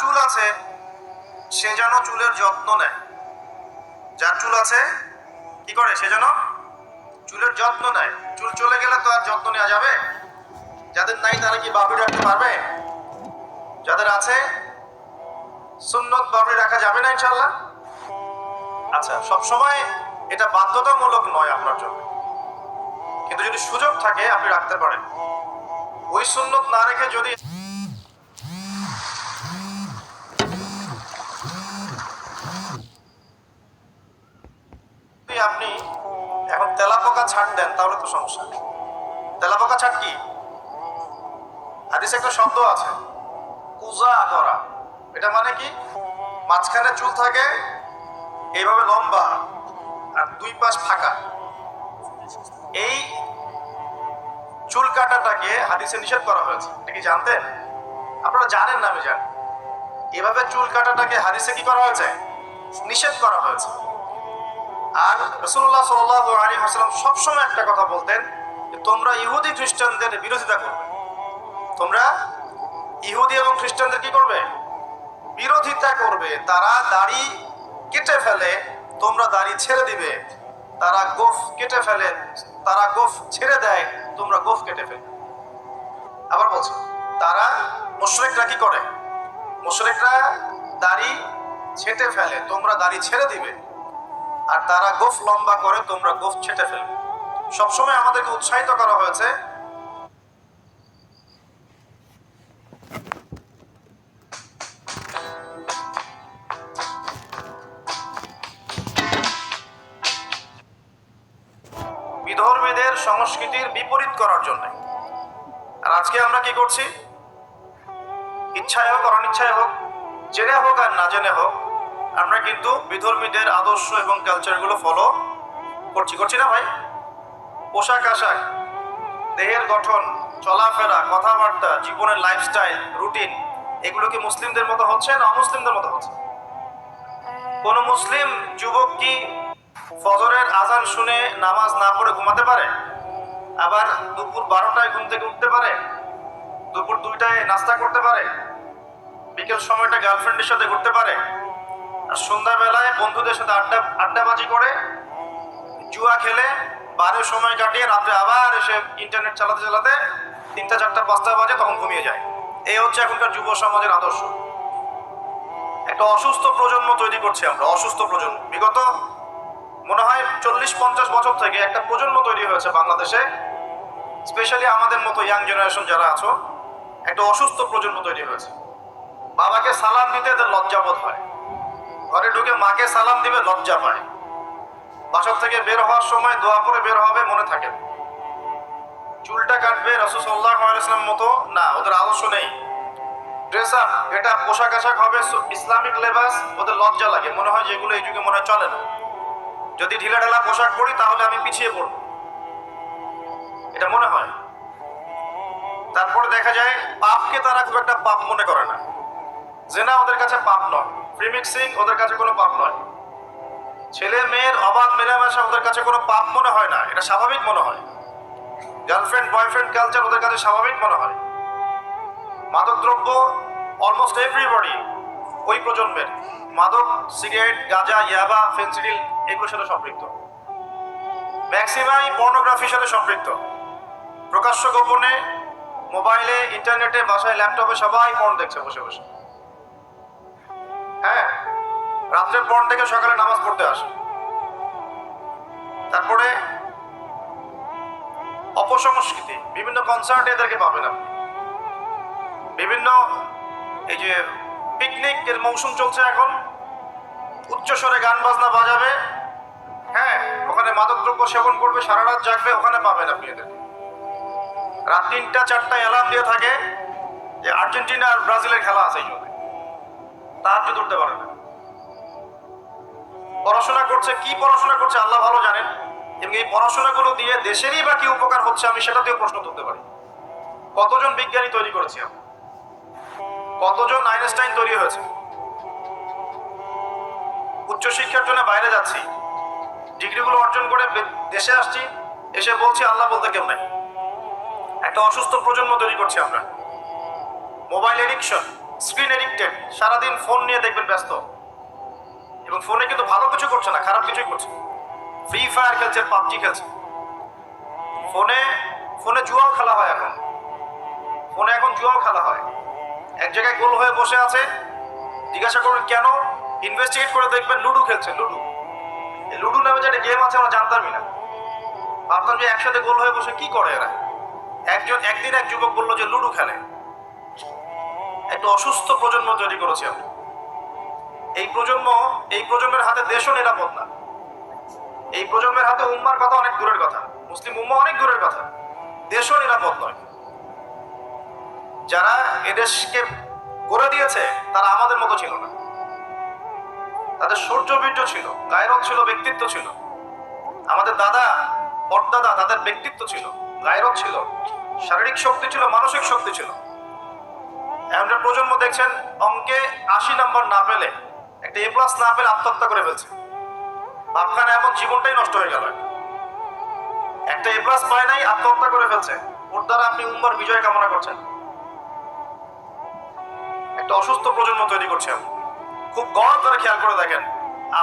চুল আছে সে যেন চুলের যত্ন নেয়। যার চুল আছে কি করে? সে যেন চুলের যত্ন নেয়। চুল চলে গেলে তো আর যত্ন নেওয়া যাবে? যাদের নাই তারা কি বাবরি রাখতে পারবে? যাদের আছে সুন্নত বাবরি রাখা যাবে না ইনশাআল্লাহ? আচ্ছা, সবসময় এটা বাধ্যতামূলক নয় আপনার জন্য, কিন্তু যদি সুযোগ থাকে আপনি রাখতে পারেন। ওই সুন্নত না রেখে যদি আপনি এখন তেলাপোকা ছাড় দেন তাহলে তো সমস্যা। তেলাপোকা ছাড় কি? হাদিসে একটা শব্দ আছে কুজা করা। এটা মানে কি? মাঝখানে চুল থাকে এইভাবে লম্বা আর দুই পাশ ফাঁকা। এই চুল কাটাটাকে হাদিসে নিষেধ করা হয়েছে। এটা কি জানতেন? আপনারা জানেন না? আমি জানি। এভাবে চুল কাটাটাকে হাদিসে কি করা হয়েছে? নিষেধ করা হয়েছে। আর রাসূলুল্লাহ সাল্লাল্লাহু আলাইহি ওয়াসাল্লাম সবসময় একটা কথা বলতেন যে তোমরা ইহুদি খ্রিস্টানদের বিরোধিতা করবে। তোমরা ইহুদি এবং খ্রিস্টানদের কি করবে? বিরোধিতা করবে। তারা দাড়ি কেটে ফেলে, তোমরা দাড়ি ছেড়ে দিবে। তারা গোফ কেটে ফেলে, তারা গোফ ছেড়ে দেয়, তোমরা গোফ কেটে ফেলে। আবার বলছো, তারা মুশরিকরা কি করে? মুশরিকরা দাড়ি ছেটে ফেলে, তোমরা দাড়ি ছেড়ে দিবে। আর তারা গোফ লম্বা করে, তোমরা গোফ ছেটে ফেলবে। সবসময় আমাদেরকে উৎসাহিত করা হয়েছে বিধর্মীদের সংস্কৃতির বিপরীত করার জন্য। আর আজকে আমরা কি করছি? ইচ্ছায় হোক অনিচ্ছায় হোক, জেনে হোক আর না জেনে হোক, আমরা কিন্তু বিধর্মীদের আদর্শ এবং কালচারগুলো ফলো করছি না ভাই? পোশাক আশাক, দেহের গঠন, চলাফেরা, কথাবার্তা, জীবনের লাইফস্টাইল, রুটিন, এগুলো কি মুসলিমদের মতো হচ্ছে না অমুসলিমদের মতো হচ্ছে? কোন মুসলিম যুবক কি ফজরের আজান শুনে নামাজ না পড়ে ঘুমাতে পারে? আবার দুপুর 12টায় ঘুম থেকে উঠতে পারে? দুপুর 2টায় নাস্তা করতে পারে? বিকেল সময়টা গার্লফ্রেন্ডের সাথে ঘুরতে পারে? আর সন্ধ্যাবেলায় বন্ধুদের সাথে আড্ডাবাজি করে, জুয়া খেলে, বারের সময় কাটিয়ে রাত্রে আবার এসে ইন্টারনেট চালাতে চালাতে 3টা 4টা 5টা বাজে, তখন ঘুমিয়ে যায়। এই হচ্ছে এখনকার যুব সমাজের আদর্শ। একটা অসুস্থ প্রজন্ম তৈরি করছি আমরা, অসুস্থ প্রজন্ম। বিগত মনে হয় 40-50 বছর থেকে একটা প্রজন্ম তৈরি হয়েছে বাংলাদেশে, স্পেশালি আমাদের মতো ইয়াং জেনারেশন যারা আছো, একটা অসুস্থ প্রজন্ম তৈরি হয়েছে। বাবাকে সালাম দিতে এদের লজ্জাবোধ হয়, ঘরে ঢুকে মাকে সালাম দিবে লজ্জা পায়, বাসা থেকে বের হওয়ার সময় দোয়া করে বের হবে মনে থাকে, চুলটা কাটবে রাসূল সাল্লাল্লাহু আলাইহি ওয়াসাল্লাম মতো না, ওদের আদর্শ নেই। ড্রেস আপ, এটা পোশাক আশাক হবে ইসলামিক লেবাস, ওদের লজ্জা লাগে, মনে হয় যেগুলো এই যুগে মনে হয় চলে না। যদি ঢিলা ঢালা পোশাক পরি তাহলে আমি পিছিয়ে পড়ব, এটা মনে হয়। তারপরে দেখা যায় পাপকে তারা খুব একটা পাপ মনে করে না। জেনা ওদের কাছে পাপ নয়, প্রিমিক্সিং ওদের কাছে কোনো পাপ নয়, ছেলে মেয়ের অবাধ মেলামেশা ওদের কাছে কোনো পাপ মনে হয় না, এটা স্বাভাবিক মনে হয়। গার্লফ্রেন্ড বয়ফ্রেন্ড কালচার ওদের কাছে স্বাভাবিক মনে হয়। মাদকদ্রব্য অলমোস্ট এভরিবডি ওই প্রজন্মের মাদক, সিগারেট, গাঁজা, ইয়াবা, ফেন্সিডিল এগুলোর সাথে সম্পৃক্ত। ম্যাক্সিমাই পর্নোগ্রাফির সাথে সম্পৃক্ত। প্রকাশ্য গোপনে মোবাইলে, ইন্টারনেটে, বাসায়, ল্যাপটপে সবাই পর্ন দেখছে বসে বসে। হ্যাঁ, রাত্রে পর্ন থেকে সকালে নামাজ পড়তে আসে। তারপরে অপসংস্কৃতি, বিভিন্ন কনসার্টে এদেরকে পাবেন আপনি। বিভিন্ন এই যে পিকনিকের মৌসুম চলছে এখন, উচ্চস্বরে গান বাজনা বাজাবে, হ্যাঁ, ওখানে মাদকদ্রব্য সেবন করবে, সারা রাত জাগবে, ওখানে পাবেন আপনি এদের। রাত 3টা 4টায় অ্যালার্ম দিয়ে থাকে যে আর্জেন্টিনা আর ব্রাজিলের খেলা আছে, এই জন্য তাহাজ্জুদ উঠতে পারে না। পড়াশোনা করছে, কি পড়াশোনা করছে আল্লাহ ভালো জানেন, এবং এই পড়াশোনাগুলো দিয়ে দেশেরই বা কি উপকার হচ্ছে আমি সেটাতেও প্রশ্ন তুলতে পারি। কতজন বিজ্ঞানী তৈরি করেছি আমরা, কতজন আইনস্টাইন তৈরি হয়েছে। উচ্চশিক্ষার জন্য বাইরে যাচ্ছি, ডিগ্রিগুলো অর্জন করে দেশে আসছি, এসে বলছি আল্লাহ বলতে কেউ নাই। একটা অসুস্থ প্রজন্ম তৈরি করছি আমরা। মোবাইল এডিকশন, স্ক্রিন এডিক্টেড, সারাদিন ফোন নিয়ে দেখবেন ব্যস্ত, এবং ফোনে কিন্তু ভালো কিছু করছে না, খারাপ কিছুই করছে। ফ্রি ফায়ার খেলছে, পাবজি খেলছে, ফোনে ফোনে জুয়াও খেলা হয় এখন, ফোনে এখন জুয়াও খেলা হয়। এক জায়গায় গোল হয়ে বসে আছে, জিজ্ঞাসা করবেন কেন, ইনভেস্টিগেট করে দেখবেন লুডো খেলছে। লুডো, এই লুডো নামে যে একটা গেম আছে আমরা জানতামই না, ভাবতাম যে একসাথে গোল হয়ে বসে কি করে এরা। একদিন এক যুবক বললো যে লুডো খেলে। একটা অসুস্থ প্রজন্ম তৈরি করেছি আমরা। এই প্রজন্মের হাতে দেশও নিরাপদ না। এই প্রজন্মের হাতে উম্মার কথা অনেক দূরের কথা, মুসলিম উম্মা অনেক দূরের কথা, দেশও নিরাপদ নয়। যারা এদেশকে করে দিয়েছে তারা আমাদের মতো ছিল না। তাদের শৌর্যবীর্য ছিল, গায়রত ছিল, ব্যক্তিত্ব ছিল। আমাদের দাদা পরদাদা, তাদের ব্যক্তিত্ব ছিল, গায়রত ছিল, শারীরিক শক্তি ছিল, মানসিক শক্তি ছিল। এখনকার প্রজন্ম দেখছেন অঙ্কে 80 নম্বর না পেলে, একটা A+ না পেলে আত্মহত্যা করে ফেলছে। ভাবখানে এমন জীবনটাই নষ্ট হয়ে গেল। একটা A+ পায় নাই, আত্মহত্যা করে ফেলছে। ওর দ্বারা আপনি উম্মার বিজয় কামনা করছেন। একটা অসুস্থ প্রজন্ম তৈরি করছে। খুব গড় করে খেয়াল করে দেখেন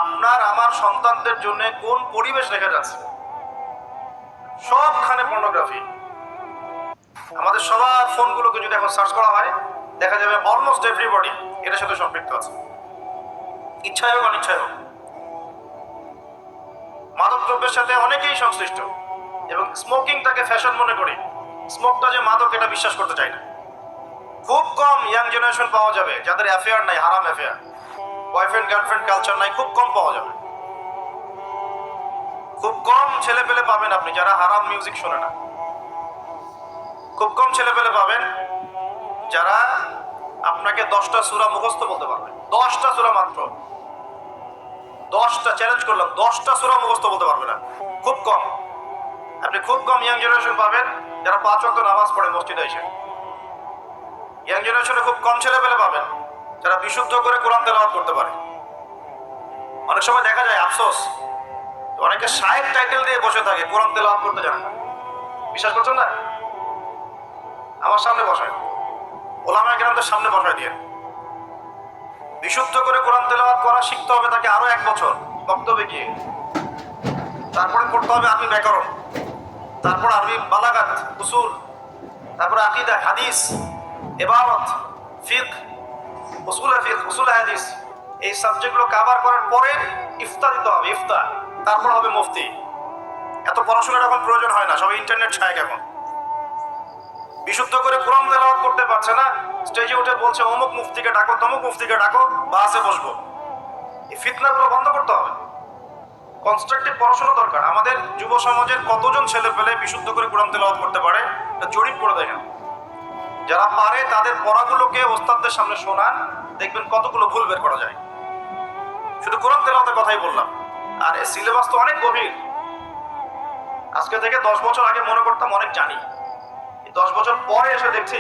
আপনার আমার সন্তানদের জন্য কোন পরিবেশ রেখে যাচ্ছে। সবখানে পর্নোগ্রাফি। আমাদের সবার ফোনগুলোকে যদি এখন সার্চ করা হয় দেখা যাবে অলমোস্ট এভরিবডি এটার সাথে সম্পৃক্ত আছে, ইচ্ছায় হোক অনিচ্ছায় হোক। মাদকদ্রব্যের সাথে অনেকেই সংশ্লিষ্ট, এবং স্মোকিংটাকে ফ্যাশন মনে করি। স্মোকটা যে মাদক এটা বিশ্বাস করতে চাই না। খুব কম ইয়াং জেনারেশন পাওয়া যাবে যাদের অ্যাফেয়ার নাই, হারাম অ্যাফেয়ার, বয়ফ্রেন্ড গার্লফ্রেন্ড কালচার নাই, খুব কম পাওয়া যাবে। খুব কম ছেলে পেলে পাবেন আপনি যারা হারাম মিউজিক শোনে না। খুব কম ছেলে পেলে পাবেন যারা আপনাকে 10টা সূরা মুখস্থ বলতে পারবে। 10টা সূরা মাত্র, 10টা, চ্যালেঞ্জ করলাম, 10টা সূরা মুখস্থ বলতে পারবে না। খুব কম। আপনি খুব কম ইয়াং জেনারেশন পাবেন যারা 5 ওয়াক্ত নামাজ পড়ে মসজিদে এসে। ইয়াং জেনারেশনে খুব কম ছেলে পেলে পাবেন যারা বিশুদ্ধ করে কোরআন তেলাওয়াত করতে পারে। অনেক সময় দেখা যায় আফসোস, অনেকে শায়েখ টাইটেল দিয়ে বসে থাকে, কোরআন তেলাওয়াত করতে জানে না। বিশ্বাস করছেন না? আমার সামনে বসায়, ওলামায়ে কেরামদের সামনে বসায় দিয়ে বিশুদ্ধ করে কোরআন তেলাওয়াত করা শিখতে হবে তাকে আরো 1 বছর বক্তব্যে গিয়ে। তারপরে পড়তে হবে আরবি ব্যাকরণ, তারপর আরবি বালাগাত, উসুল, তারপরে আকীদা, হাদিস, ইবারত, ফিকহ, উসুল হাদিস। এই সাবজেক্টগুলো কভার করার পরে ইফতা দিতে হবে, ইফতা, তারপর হবে মুফতি। এত পড়াশোনার এখন প্রয়োজন হয় না, সবাই ইন্টারনেট ছায় এখন। বিশুদ্ধ করে কোরআন তেলাওয়াত করতে পারছে না, স্টেজে উঠে বলছে অমুক মুফতিকে ডাকো, তমুক মুফতিকে ডাকো, বাসে বসবো। এই ফিতনাগুলো বন্ধ করতে হবে। কনস্ট্রাকটিভ পড়াশোনা দরকার। আমাদের যুব সমাজের কতজন ছেলে পেলে বিশুদ্ধ করে কোরআন তেলাওয়াত করতে পারে এটা জরিপ করে দেখেন। যারা পারে তাদের পড়াগুলোকে ওস্তাদদের সামনে শোনান, দেখবেন কতগুলো ভুল বের করা যায়। শুধু কোরআন তেলাওয়াতের কথাই বললাম, আর এই সিলেবাস তো অনেক গভীর। আজকে থেকে 10 বছর আগে মনে করতাম অনেক জানি, 10 বছর পরে এসে দেখছি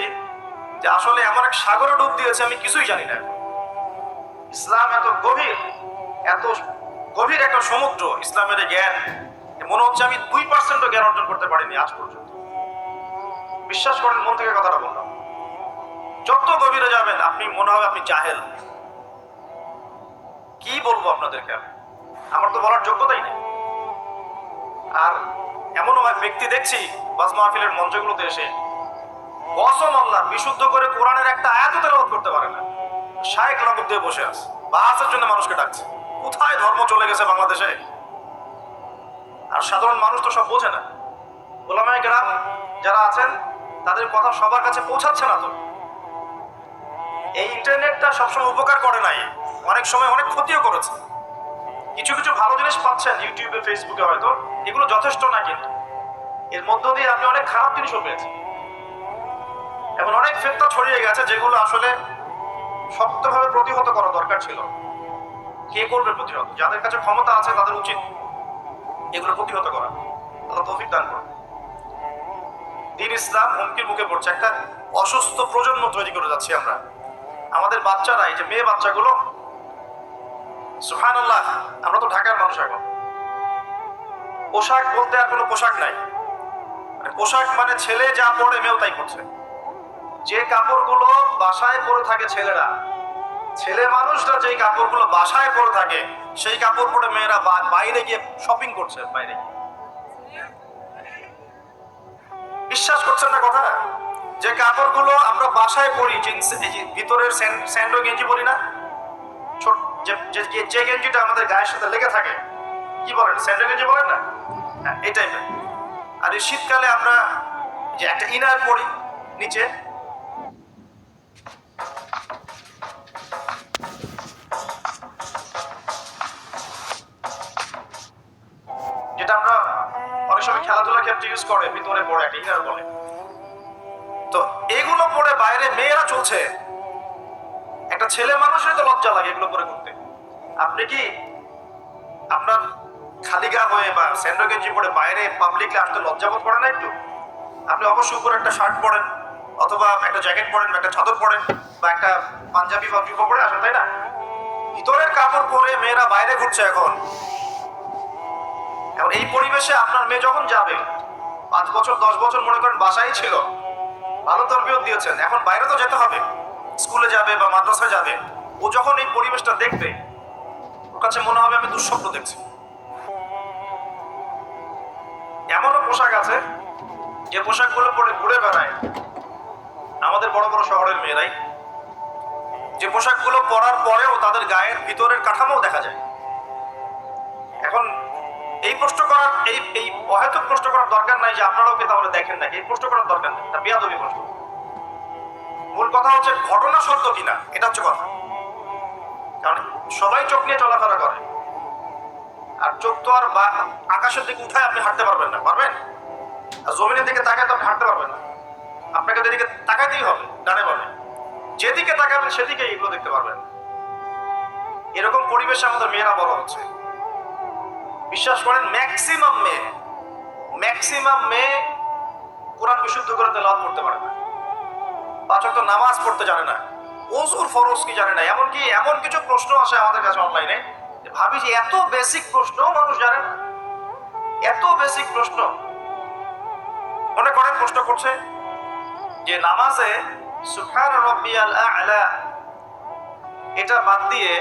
যে আসলে এমন এক সাগরে ডুব দিয়েছে আমি কিছুই জানি না। ইসলাম এত গভীর একটা সমুদ্র, ইসলামের জ্ঞান মনে হচ্ছে আমি 2% জ্ঞান অর্জন করতে পারিনি আজ পর্যন্ত। বিশ্বাস করেন, মন থেকে কথাটা বললাম। যত গভীরে যাবেন আপনি মনে হবে আপনি জাহেল। কি বলবো আপনাদেরকে, আমার তো বলার যোগ্যতাই নেই। আর এমনও ব্যক্তি দেখছি ওয়াজ মাহফিলের মঞ্চগুলোতে এসে কসম আল্লাহ বিশুদ্ধ করে কোরআনের একটা আয়াতও তেলাওয়াত করতে পারে না, শায়েখ লাকুব দিয়ে বসে আছে, বাসের জন্য মানুষকে ডাকছে। কোথায় ধর্ম চলে গেছে বাংলাদেশে? আর সাধারণ মানুষ তো সব বোঝে না। ওলামায়ে কেরাম যারা আছেন তাদের কথা সবার কাছে পৌঁছাচ্ছে না। তো এই ইন্টারনেটটা সবসময় উপকার করে নাই, অনেক সময় অনেক ক্ষতিও করেছে। কিছু কিছু ভালো জিনিস পাচ্ছেন ইউটিউবে, ফেসবুকে, হয়তো এগুলো যথেষ্ট না, কিন্তু এর মধ্য দিয়ে আপনি অনেক খারাপ জিনিসও পেয়েছেন। এমন অনেক ফিতনা ছড়িয়ে গেছে যেগুলো আসলে শক্তভাবে প্রতিহত করা দরকার ছিল। কে করবে প্রতিহত? যাদের কাছে ক্ষমতা আছে তাদের উচিত এগুলো প্রতিহত করা। আল্লাহ তৌফিক দান করুন। দ্বীন ইসলাম হুমকির মুখে পড়ছে। একটা অসুস্থ প্রজন্ম তৈরি করে যাচ্ছি আমরা। আমাদের বাচ্চারা, এই যে মেয়ে বাচ্চাগুলো, সুবহানাল্লাহ, আমরা তো ঢাকার মানুষ, এখন পোশাক বলতে আর কোনো পোশাক নাই। পোশাক মানে ছেলে যা পড়ে মেয়েও তাই করছে। যে কাপড়গুলো বাসায় পরে থাকে ছেলেরা, ছেলে মানুষরা যে কাপড়গুলো বাসায় পরে থাকে, সেই কাপড় পরে মেয়েরা বাইরে গিয়ে শপিং করছে। বাইরে গিয়ে, বিশ্বাস করছেন না কথা? যে কাপড়গুলো আমরা বাসায় পরি, জিন্স, ভিতরের স্যান্ডো গেঞ্জি পরি না, যে গেঞ্জিটা আমাদের গায়ের সাথে লেগে থাকে, কি বলেন, স্যান্ডো গেঞ্জি বলেন না? হ্যাঁ, এই টাইপের। আর এই শীতকালে আমরা যে একটা ইনার পরি নিচে, যেটা আমরা অনেক সময় খেলাধুলার ক্ষেত্রে ইউজ করে, ভিতরে পড়ে একটা ইনার বলে। তো এগুলো পরে বাইরে মেয়েরা চলছে। একটা ছেলে মানুষের তো লজ্জা লাগে এগুলো পরে ঘুরতে। আপনি কি আপনার খালি গা হয়ে বা স্যান্ডো গেঞ্জি পরে বাইরে পাবলিকলি আসতে লজ্জা বোধ করেন না একটু? আপনি অবশ্যই উপরে একটা শার্ট পরেন, অথবা একটা জ্যাকেট পরেন, একটা চাদর পরেন, বা একটা পাঞ্জাবি বা জুতো পরে আসেন, তাই না? ভিতরের কাপড় পরে মেয়েরা বাইরে ঘুরছে এখন। এখন এই পরিবেশে আপনার মেয়ে যখন যাবে, 5 বছর 10 বছর মনে করেন বাসায় ছিল, ভালো তরবিয়ত দিয়েছেন, এখন বাইরে তো যেতে হবে, স্কুলে যাবে বা মাদ্রাসায় যাবে। ও যখন এই পরিবেশটা দেখবে, ওর কাছে মনে হবে আমি দুঃস্বপ্ন দেখছি। এমনও পোশাক আছে যে পোশাকগুলো পরে ঘুরে বেড়ায় আমাদের বড় বড় শহরের মেয়েরাই, যে পোশাকগুলো পরার পরেও তাদের গায়ের ভিতরের কাঠামো দেখা যায়। এখন এই প্রশ্ন করার, এই অহেতুক প্রশ্ন করার দরকার নাই যে আপনারাও কি তাহলে দেখেন নাকি, এই প্রশ্ন করার দরকার নেই, এটা বেয়াদবি প্রশ্ন। মূল কথা হচ্ছে ঘটনা সত্য কিনা, এটা হচ্ছে কথা। কারণ সবাই চোখ নিয়ে চলাফেরা করে, আর চোখ তো আর আকাশের দিকে উঠায় আপনি হাঁটতে পারবেন না, পারবেন? আর জমিনের দিকে তাকায় তো আপনি হাঁটতে পারবেন না। আপনাকে যেদিকে তাকাইতেই হবে, ডানে বামে, যেদিকে তাকাবেন সেদিকে এগুলো দেখতে পারবেন। এরকম পরিবেশে আমাদের মেয়েরা বড় হচ্ছে। বিশ্বাস করেন, ম্যাক্সিমাম মেয়ে কোরআন বিশুদ্ধ করে তেলাওয়াত করতে পারে না, 5 ওয়াক্ত নামাজ পড়তে জানে না, ওযুর ফরজ কি জানে না। এমনকি এমন কিছু প্রশ্ন আসে আমাদের কাছে অনলাইনে, ভাবি যে এত বেসিক প্রশ্ন মানুষ জানে না। এত বেসিক প্রশ্ন। মনে করেন প্রশ্ন করছে যে নামাজে সুবহান রাব্বিয়াল আ'লা এটা বাদ দিয়ে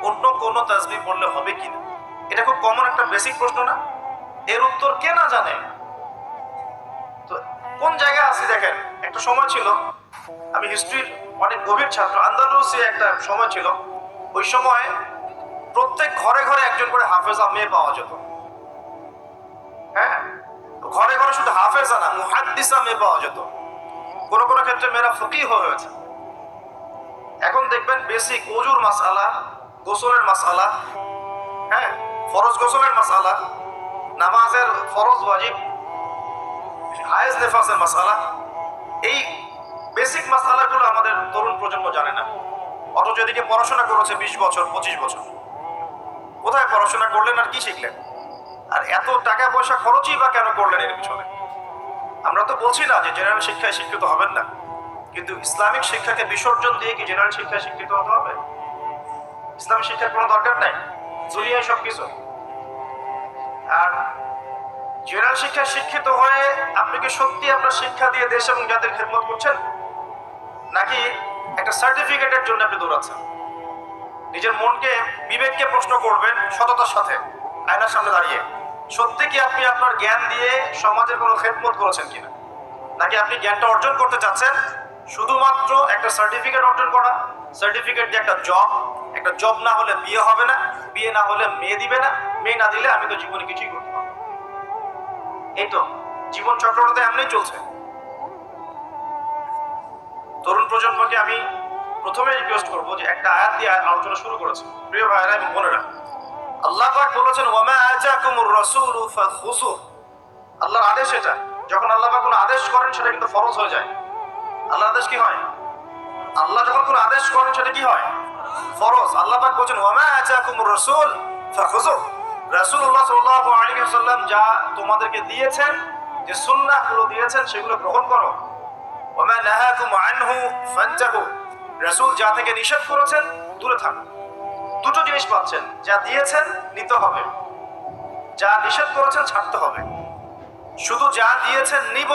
অন্য কোন তাসবিহ পড়লে হবে কিনা। এটা খুব কমন একটা বেসিক প্রশ্ন না? এর উত্তর কে না জানে? তো কোন জায়গায় আছি দেখেন। একটা সময় ছিল, আমি হিস্ট্রির অনেক গভীর ছাত্র, আন্দালুসে একটা সময় ছিল, ওই সময় প্রত্যেক ঘরে ঘরে একজন করে হাফেজা মেয়ে পাওয়া যেত। হ্যাঁ, ঘরে ঘরে শুধু হাফেজা না, মুহাদ্দিসা মেয়ে পাওয়া যেত। কোনো কোনো ক্ষেত্রে মেয়েরা ফকিহ হয়েছে। এখন দেখবেন বেসিক ওযুর মাসআলা, গোসলের মাসআলা, হ্যাঁ, ফরজ গোসলের মাসআলা, নামাজের ফরজ ওয়াজিব, হায়েজ নেফাসের মাসআলা, এই বেসিক মাসআলাগুলো আমাদের তরুণ প্রজন্ম জানে না। অথচ এদিকে পড়াশোনা করেছে 20 বছর 25 বছর। কোথায় পড়াশোনা করলেন আর কি শিখলেন? আর এত টাকা পয়সা খরচই বা কেন করলেন এর পিছনে? আমরা তো বলছি না যে জেনারেল শিক্ষায় শিক্ষিত হবেন না, কিন্তু ইসলামিক শিক্ষাকে বিসর্জন দিয়ে কি জেনারেল শিক্ষায় শিক্ষিত হতে হবে? ইসলামিক শিক্ষার কোনো দরকার নাই, দুনিয়ায় সবকিছু। আর জেনারেল শিক্ষায় শিক্ষিত হয়ে আপনি কি সত্যি আপনার শিক্ষা দিয়ে দেশ এবং জাতির খেদমত করছেন, নাকি একটা সার্টিফিকেটের জন্য আপনি দৌড়াচ্ছেন? নিজের মনকে, বিবেককে প্রশ্ন করবেন সততার সাথে, আয়নার সামনে দাঁড়িয়ে, সত্যি কি আপনি আপনার জ্ঞান দিয়ে সমাজের কোনো খেদমত করেছেন কিনা, নাকি আপনি জ্ঞানটা অর্জন করতে চাচ্ছেন শুধুমাত্র একটা সার্টিফিকেট অর্জন করা, সার্টিফিকেট দিয়ে একটা জব না হলে বিয়ে হবে না, বিয়ে না হলে মেয়ে দিবে না, মেয়ে না দিলে আমি তো জীবনে কিছুই করতে পারবো। এই তো জীবন চক্রটা এমনি চলছে। তরুণ প্রজন্মকে আমি প্রথমে রিকোয়েস্ট করবো যে একটা আয়াত দিয়ে আলোচনা শুরু করেছে। প্রিয় ভাইরা এবং বোনেরা, আল্লাহ পাক বলেছেন ওয়ামা আতাকুমুর রাসূলু ফাখুযু। আল্লাহর আদেশ এটা, যখন আল্লাহ পাক কোনো আদেশ করেন সেটা কিন্তু ফরজ হয়ে যায়। আল্লাহর আদেশ কি হয়? আল্লাহ যখন কোনো আদেশ করেন সেটা কি হয়? ফরজ। আল্লাহ পাক বলেন ওয়ামা আতাকুমুর রাসূল ফাখুযু। রাসূলুল্লাহ সাল্লাল্লাহু আলাইহি ওয়াসাল্লাম যা তোমাদেরকে দিয়েছেন, যে সুন্নাহগুলো দিয়েছেন সেগুলো গ্রহণ করো। ওয়ামা নাহাকুম আনহু ফান্তাহু। রাসূল যা থেকে নিষেধ করেছেন দূরে থাকো। দুটো জিনিস পাচ্ছেন, যা দিয়েছেন নিতে হবে, যা নিষেধ করেছেন ছাড়তে হবে। শুধু যা দিয়েছেন নিব,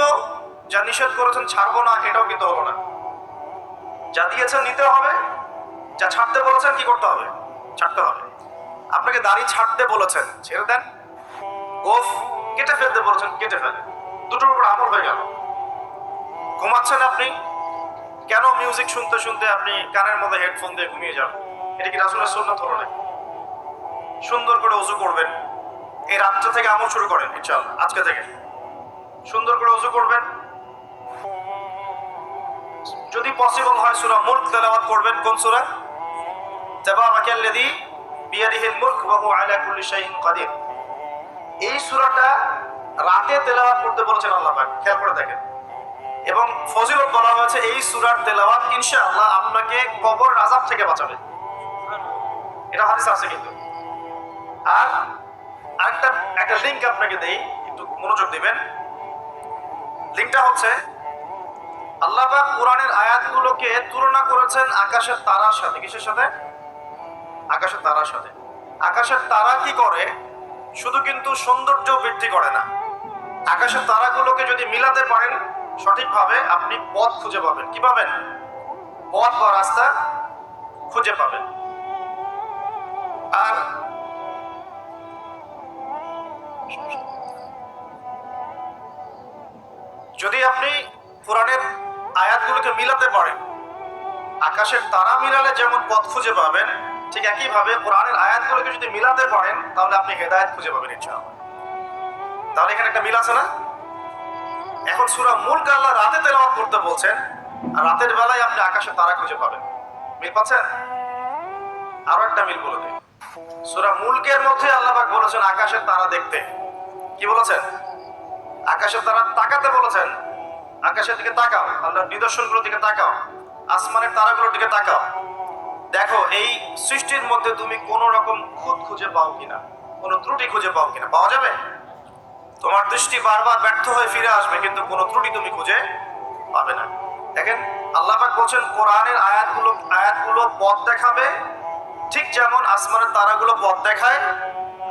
যা নিষেধ করেছেন ছাড়বো না, এটাও কিন্তু হলো না। যা দিয়েছেন নিতে হবে, যা ছাড়তে বলেছেন কি করতে হবে? ছাড়তে হবে। আপনাকে দাড়ি ছাড়তে বলেছেন, ছেড়ে দেন। গোফ কেটে ফেলতে বলেছেন, কেটে ফেলেন। দুটোর উপর আমল হয়ে গেল। ঘুমাচ্ছেন আপনি, কেন মিউজিক শুনতে শুনতে আপনি কানের মধ্যে হেডফোন দিয়ে ঘুমিয়ে যান? এটা কি রাসূলের সুন্নাত হলো নাকি? সুন্দর করে ওযু করবেন, এই রাত্রে থেকে আমল শুরু করেন ইনশাআল্লাহ। আজকে থেকে সুন্দর করে ওযু করবেন। যদি পসিবল হয় সূরা মুলক তেলাওয়াত করবেন। কোন সূরা? তাবারাকাল্লাযী বিয়াদিহিল মুলক ওয়া হুয়া আলা কুল্লি শাইইন কাদির। এই সূরাটা রাতে তেলাওয়াত করতে বলেছেন আল্লাহ পাক, খেয়াল করে দেখেন। এবং ফজিলত বলা হয়েছে এই সূরার তেলাওয়াত ইনশাআল্লাহ আপনাকে কবর আযাব থেকে বাঁচাবে। এটা হাদিস আছে কিন্তু। আর একটা লিংক আপনাকে দেই, একটু মনোযোগ দিবেন। লিংকটা হচ্ছে আল্লাহ পাক কোরআনের আয়াতগুলোকে তুলনা করেছেন আকাশের তারার সাথে। কিসের সাথে? আকাশের তারার সাথে। আকাশের তারা কি করে? শুধু কিন্তু সৌন্দর্য বৃদ্ধি করে না, আকাশের তারাগুলোকে যদি মিলাতে পারেন সঠিকভাবে, আপনি পথ খুঁজে পাবেন। কি পাবেন? পথ বা রাস্তা খুঁজে পাবেন। আর যদি আপনি কোরআনের আয়াতগুলোকে মিলাতে পারেন, আকাশের তারা মিলালে যেমন পথ খুঁজে পাবেন, ঠিক একইভাবে কোরআনের আয়াতগুলোকে যদি মিলাতে পারেন তাহলে আপনি হেদায়েত খুঁজে পাবেন ইনশাআল্লাহ। তাহলে এখানে একটা মিল আছে না? এখন সূরা মুলক আল্লাহ রাতে তেলাওয়াত করতে বলছেন, আর রাতের বেলায় আপনি আকাশের তারা খুঁজে পাবেন। মিল পাচ্ছেন? আরো একটা মিল বলে দিই। সূরা মুলকের মধ্যে আল্লাহ পাক বলেছেন আকাশের তারা দেখতে। কি বলেছেন? আকাশের তারা তাকাতে বলেছেন। আকাশের দিকে তাকাও, আল্লাহর নিদর্শনগুলোর দিকে তাকাও, আসমানের তারাগুলোর দিকে তাকাও। দেখো এই সৃষ্টির মধ্যে তুমি কোন রকম খুঁত খুঁজে পাও কিনা, কোন ত্রুটি খুঁজে পাও কিনা। পাওয়া যাবে? তোমার দৃষ্টি বারবার ব্যর্থ হয়ে ফিরে আসবে, কিন্তু কোনো ত্রুটি তুমি খুঁজে পাবে না। দেখেন আল্লাহ পাক বলছেন কোরআনের আয়াতগুলো পথ দেখাবে, ঠিক যেমন আসমানের তারাগুলো পথ দেখায়।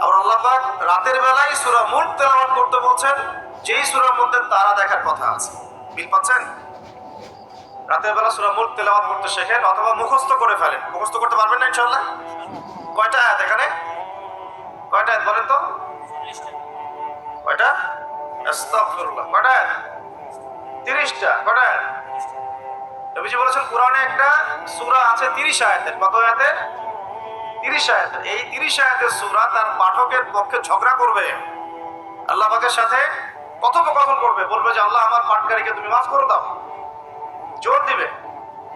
আর আল্লাহ পাক রাতের বেলায় সূরা মুলক তেলাওয়াত করতে বলছেন, যেই সূরার মধ্যে তারা দেখার কথা আছে। মিল পাচ্ছেন? রাতের বেলা সূরা মুলক তেলাওয়াত করতে শেখেন, অথবা মুখস্থ করে ফেলেন। মুখস্থ করতে পারবেন না ইনশাআল্লাহ? কয়টা আয়াত এখানে? কয়টা আয়াত বলেন তো? কয়টা? আস্তাগফিরুল্লাহ। কয়টা আয়াত? 30টা। কয়টা আয়াত? নবীজি বলেছেন কোরআনে একটা সূরা আছে 30 আয়াতের। কত আয়াতের? 30 আয়াতের। এই 30 আয়াতের সূরা তার পাঠকের পক্ষে ঝগড়া করবে, আল্লাহ পাকের সাথে কথোপকথন করবে, বলবে যে আল্লাহ আমার পাঠকারীকে তুমি মাফ করে দাও, জোর দিবে।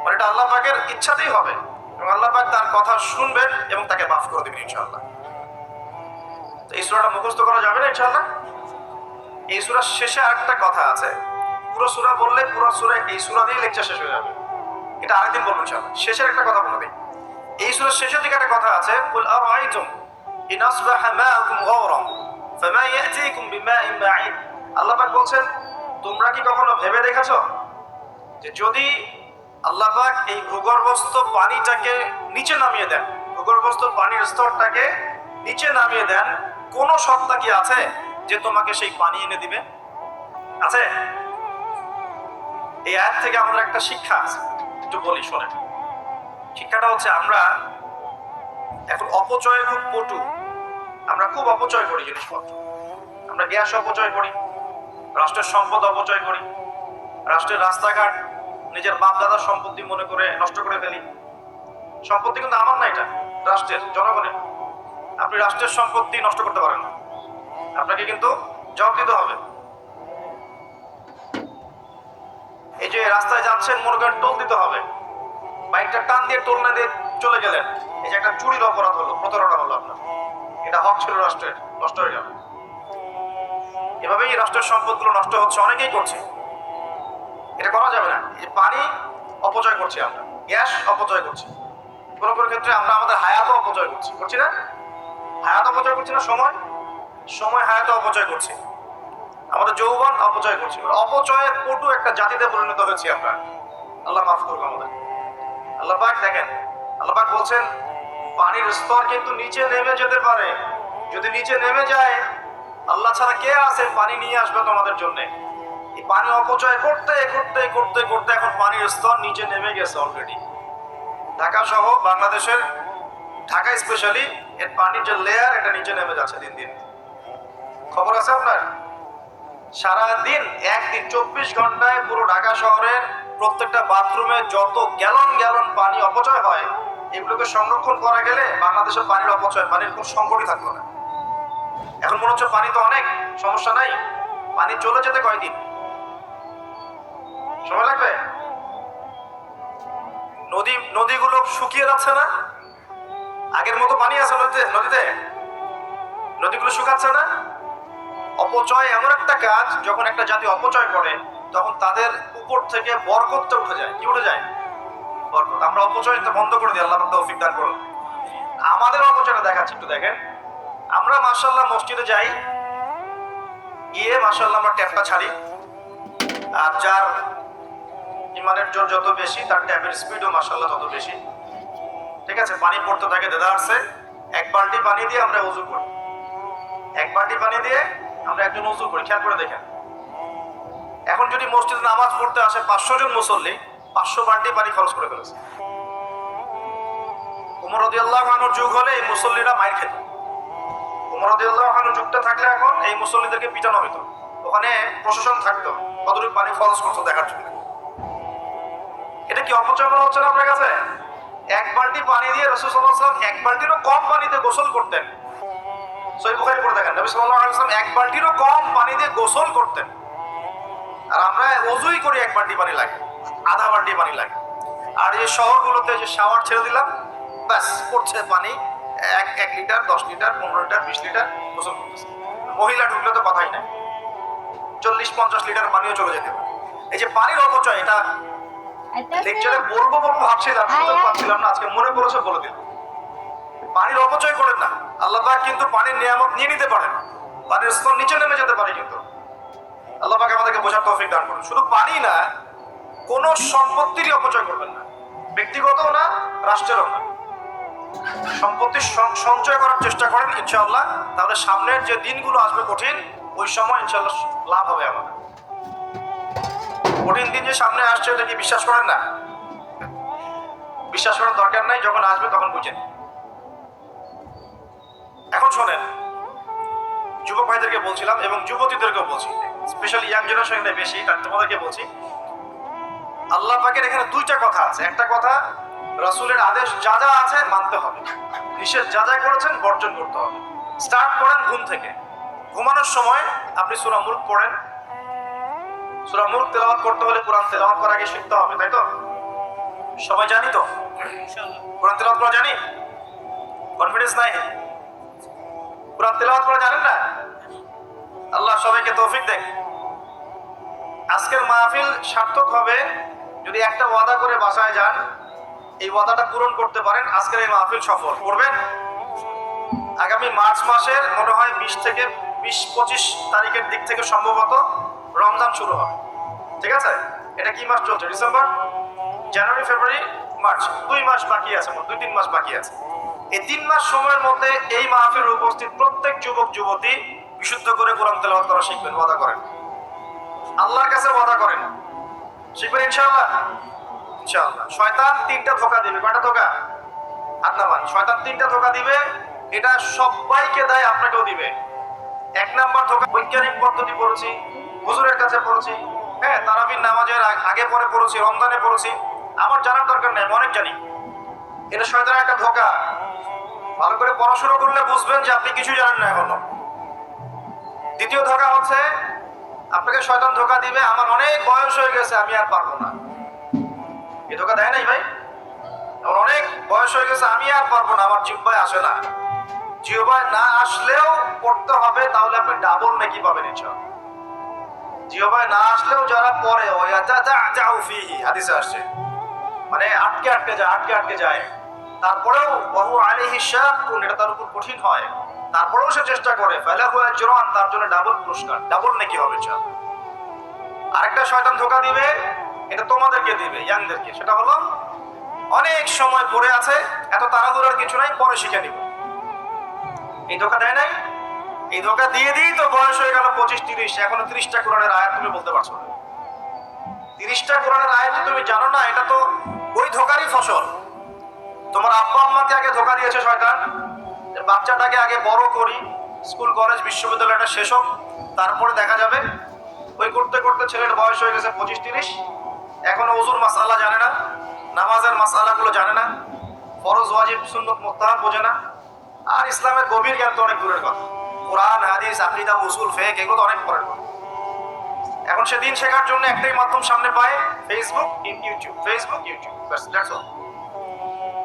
মানে এটা আল্লাহ পাকের ইচ্ছাতেই হবে, এবং আল্লাহ পাক তার কথা শুনবেন এবং তাকে মাফ করে দিবেন ইনশাআল্লাহ। তো এই সূরাটা মুখস্থ করা যাবে না ইনশাআল্লাহ। এই সূরার শেষে আরেকটা কথা আছে, পুরো সূরা বললে পুরো সূরা এই সূরা দিয়ে লেকচার শেষ হয়ে যাবে, এটা আরেকদিন বলবো ইনশাআল্লাহ। শেষের একটা কথা বলে দিই। এই সূরার শেষের দিকে একটা কথা আছে, কুল আরাআইতুম ইন আসবাহা মাআকুম গাওরান ফামা ইয়াতিকুম বিমাইন মাঈন। আল্লাহ পাক বলছেন তোমরা কি কখনো ভেবে দেখেছো যে যদি আল্লাহ পাক এই ভূগর্ভস্থ পানিটাকে নিচে নামিয়ে দেন, ভূগর্ভস্থ পানির স্তরটাকে নিচে নামিয়ে দেন, কোন সত্তা কি আছে যে তোমাকে সেই পানি এনে দিবে? আছে? এই আয়াত থেকে আমাদের একটা শিক্ষা আছে, একটু বলি শোনেন। শিক্ষাটা হচ্ছে আমরা এখন অপচয় খুব পটু, আমরা খুব অপচয় করি জিনিসপত্র। আমরা গ্যাস অপচয় করি, রাষ্ট্রের সম্পদ অপচয় করি, রাষ্ট্রের রাস্তাঘাট নিজের বাপ দাদার সম্পত্তি মনে করে নষ্ট করে ফেলি। সম্পত্তি কিন্তু আমার না, এটা রাষ্ট্রের, জনগণের। আপনি রাষ্ট্রের সম্পত্তি নষ্ট করতে পারেন না, আপনাকে কিন্তু জবাব দিতে হবে। এই যে রাস্তায় যাচ্ছেন মনে করেন টোল দিতে হবে, বাইকটা টান দিয়ে টোল না দিয়ে চলে গেলেন, এই যে একটা চুরির অপরাধ হলো, প্রতারণা হলো আপনার, এটা হক ছিল রাষ্ট্রের, নষ্ট হয়ে গেল। এভাবেই রাষ্ট্রের সম্পদগুলো নষ্ট হচ্ছে, অনেকেই করছে। এটা করা যাবে না। এই যে পানি অপচয় করছি আমরা, গ্যাস অপচয় করছি, কোনো কোনো ক্ষেত্রে আমরা আমাদের হায়াতও অপচয় করছি, করছি না? হায়াত অপচয় করছি না? সময় হায়াতও অপচয় করছি, আমাদের যৌবন অপচয় করছি। অপচয়ের পটু একটা জাতিতে পরিণত হয়েছি আমরা। আল্লাহ মাফ করুক আমাদের। আল্লাহ পাক দেখেন, আল্লাহ পাক বলছেন পানির স্তর কিন্তু নিচে নেমে যেতে পারে, যদি নিচে নেমে যায় আল্লাহ ছাড়া কে আছে পানি নিয়ে আসবে তোমাদের জন্য? এই পানি অপচয় করতে করতে করতে করতে এখন পানির স্তর নিচে নেমে গেছে অলরেডি। ঢাকা সহ বাংলাদেশের, ঢাকা স্পেশালি এর পানির যে লেয়ার এটা নিচে নেমে যাচ্ছে দিন দিন। খবর আছে আপনার? সারাদিন একদিন 24 ঘন্টায় পুরো ঢাকা শহরের প্রত্যেকটা বাথরুমে যত গ্যালন গ্যালন পানি অপচয় হয়, এগুলোকে সংরক্ষণ করা গেলে বাংলাদেশের পানির অপচয়, পানির কোনো সংকটই থাকতো না। এখন মনে হচ্ছে পানি তো অনেক, সমস্যা নাই, পানি চলে যেতে কয়দিন সময় লাগবে? নদীগুলো শুকিয়ে যাচ্ছে না, আগের মতো পানি আছে নদীতে, নদীগুলো শুকাচ্ছে না। অপচয় এমন একটা কাজ, যখন একটা জাতি অপচয় করে তখন তাদের উপর থেকে বরকতটা উঠে যায়। কি উঠে যায়? বরকত। আমরা অপচয়টা বন্ধ করে দিই, আল্লাহ তৌফিক দান করুন। আমাদের অপচয়টা দেখাচ্ছি, একটু দেখেন। আমরা মাশাআল্লাহ মসজিদে যাই, গিয়ে মাশাআল্লাহ আমরা ট্যাপটা ছাড়ি, আর যার ইমানের জোর যত বেশি তার ট্যাপের স্পিডও মাশাআল্লাহ তত বেশি। ঠিক আছে, পানি পড়তে থাকে দেদারসে, এক বালতি পানি দিয়ে আমরা ওযু করি, এক বালতি পানি দিয়ে আমরা একজন ওযু করি। খেয়াল করে দেখেন, এখন যদি মসজিদে নামাজ পড়তে আসে 500 জন মুসল্লি, 500 বালতি পানি খরচ করে ফেলেছে। ওমর রাদিয়াল্লাহু আনহুর যুগ হলে এই মুসল্লিরা মাইর খেত। ওমর রাদিয়াল্লাহু আনহুর যুগটা থাকলে এখন এই মুসল্লিদেরকে পিটানো হতো, ওখানে প্রশাসন থাকতো কতটুকু পানি খরচ করতে দেখার জন্য। এটা কি অপচয় মনে হচ্ছে না আপনার কাছে? এক বালতি পানি দিয়ে রাসূল সাল্লাল্লাহু আলাইহি ওয়াসাল্লাম এক বালতিরও কম পানিতে গোসল করতেন। সহিহ বুখারী পড়ে দেখেন, নবী সাল্লাল্লাহু আলাইহি ওয়াসাল্লাম এক বালতিরও কম পানি দিয়ে গোসল করতেন। আর আমরা ওযুই করি এক বালতি পানি লাগে, আধা বালতি পানি লাগে। আর এই শহরগুলোতে যে শাওয়ার ছেড়ে দিলাম, ব্যাস পড়ছে পানি 1 লিটার, 10 লিটার, 15 লিটার, 20 লিটার গোসল করতেছে। মহিলা ঢুকলে তো কথাই নাই, 40-50 লিটার পানিও চলে যেতে পারে। এই যে পানির অপচয়, এটা লেকচারে বলবো ভাবছিলাম, সুযোগ পাচ্ছিলাম না, আজকে মনে পড়েছে বলে দিলাম। পানির অপচয় করেন না, আল্লাহ পাক কিন্তু পানির নিয়ামত নিয়ে নিতে পারেন, পানির স্তর নিচে নেমে যেতে পারে, কিন্তু আল্লাহ পাক আমাদেরকে বোঝার তৌফিক দান করুন। শুধু পানি না, কোন সম্পত্তিরই অপচয় করবেন না, ব্যক্তিগতও না, রাষ্ট্রেরও না। সম্পত্তি সঞ্চয় করার চেষ্টা করেন ইনশাআল্লাহ, তাহলে সামনের যে দিনগুলো আসবে কঠিন, ওই সময় ইনশাআল্লাহ লাভ হবে আমাদের। কঠিন দিন যে সামনে আসছে, এটা কি বিশ্বাস করেন না? বিশ্বাস করার দরকার নাই, যখন আসবে তখন বুঝেন। এখন শোনেন, যুবক ভাইদেরকে বলছিলাম এবং যুবতীদেরকেও বলছি, স্পেশালি ইয়াং জেনারেশনটা বেশি, তার তোমাদেরকে বলছি, আল্লাহ পাকের এখানে দুইটা কথা আছে। একটা কথা, রাসূলের আদেশ যা যা আছে মানতে হবে, নিষেধ যা যা করেছেন বর্জন করতে হবে। স্টার্ট করেন ঘুম থেকে। ঘুমানোর সময় আপনি সূরা মুলক পড়েন। সূরা মুলক তেলাওয়াত করতে হলে কোরআন তেলাওয়াত করার আগে শিখতে হবে, তাই তো? সবাই জানি তো ইনশাআল্লাহ? কোরআন তেলাওয়াত করা জানি? কনফিডেন্স নাই? কোরআন তেলাওয়াত করা জানেন না? আল্লাহ সবাইকে তৌফিক দেন। আজকের মাহফিল সার্থক হবে যদি একটা ওয়াদা করে বাসায় যান, এই ওয়াদাটা পূরণ করতে পারেন, আজকের এই মাহফিল সফল করবেন। আগামী মার্চ মাসের মনে হয় 20 থেকে 25 তারিখের দিক থেকে সম্ভবত রমজান শুরু হবে। ঠিক আছে, এটা কি মাস চলছে? ডিসেম্বর, জানুয়ারি, ফেব্রুয়ারি, মার্চ, 2 মাস বাকি আছে, 2-3 মাস বাকি আছে। এই 3 মাস সময়ের মধ্যে এই মাহফিলে উপস্থিত প্রত্যেক যুবক যুবতী বিশুদ্ধ করে কোরআন তেলাওয়াত করা শিখবেন, ওয়াদা করেন, আল্লাহর কাছে ওয়াদা করেন, শিখবেন ইনশাআল্লাহ। ইনশাআল্লাহ। শয়তান 3টা ধোঁকা দিবে। কয়টা ধোঁকা? হাত নামান। শয়তান 3টা ধোঁকা দিবে, এটা সবাইকে দেয়, আপনাকেও দিবে। 1 নাম্বার ধোঁকা, বৈজ্ঞানিক পদ্ধতি পড়েছি, হুজুরের কাছে পড়েছি, হ্যাঁ, তারাবির নামাজের আগে পরে পড়েছি, রমজানে পড়েছি, আমার জানার দরকার নেই, অনেক জানি। এটা শয়তানের একটা ধোঁকা। ভালো করে পড়াশোনা করলে বুঝবেন যে আপনি কিছু জানেন না এখনো। দ্বিতীয় ধোঁকা হচ্ছে, আপনাকে শয়তান ধোঁকা দিবে, আমার অনেক বয়স হয়ে গেছে, আমি আর পারবো না। এই ধোঁকা দেয় নাই ভাই? আমার অনেক বয়স হয়ে গেছে, আমি আর পারবো না, আমার জিহ্বায় আসে না। জিহ্বায় না আসলেও পড়তে হবে, তাহলে আপনি ডাবল নেকি পাবেন ইনশাআল্লাহ। জিহ্বায় না আসলেও যারা পড়ে, হাদিসে আসছে, মানে আটকে যায়, তারপরেও বহু আলাইহি শাক্কুন, এটা তার উপর কঠিন হয়, তারপরেও সে চেষ্টা করে, ফালাহু আজরান, তার জন্য ডাবল পুরস্কার, ডাবল নেকি হবে ইনশাআল্লাহ। আরেকটা শয়তান ধোঁকা দিবে, এটা তোমাদেরকে দিবে, ইয়াংদেরকে, সেটা হলো অনেক সময় পড়ে আছে, এত তাড়াহুড়োর কিছু নাই, পরে শিখে নিব। এই ধোঁকা দেয় নাই? এই ধোঁকা দিয়ে দিই তো বয়স হয়ে গেল 25-30, এখনো 30টা কোরআনের আয়াত তুমি বলতে পারছো না। 30টা কোরআনের আয়াত তুমি জানো না, এটা তো ওই ধোঁকারই ফসল। তোমার আব্বা আম্মাকে আগে ধোকা দিয়েছে শয়তান, বাচ্চাটাকে আগে বড় করি, স্কুল কলেজ বিশ্ববিদ্যালয়টা শেষ হোক, তারপরে দেখা যাবে। ওই করতে করতে ছেলের বয়স হয়ে গেছে 25-30, এখনো ওযুর মাসআলা জানে না, নামাজের মাসআলাগুলো জানে না, ফরজ ওয়াজিব সুন্নত মুস্তাহাব বোঝে না, আর ইসলামের গভীর জ্ঞান তো অনেক দূরের কথা, কোরআন হাদিস আকীদা উসুল ফিকহ এগুলো তো অনেক পরের কথা। এখন সে দিন শেখার জন্য একটাই মাধ্যম সামনে পায়, Facebook YouTube, Facebook YouTube, that's all.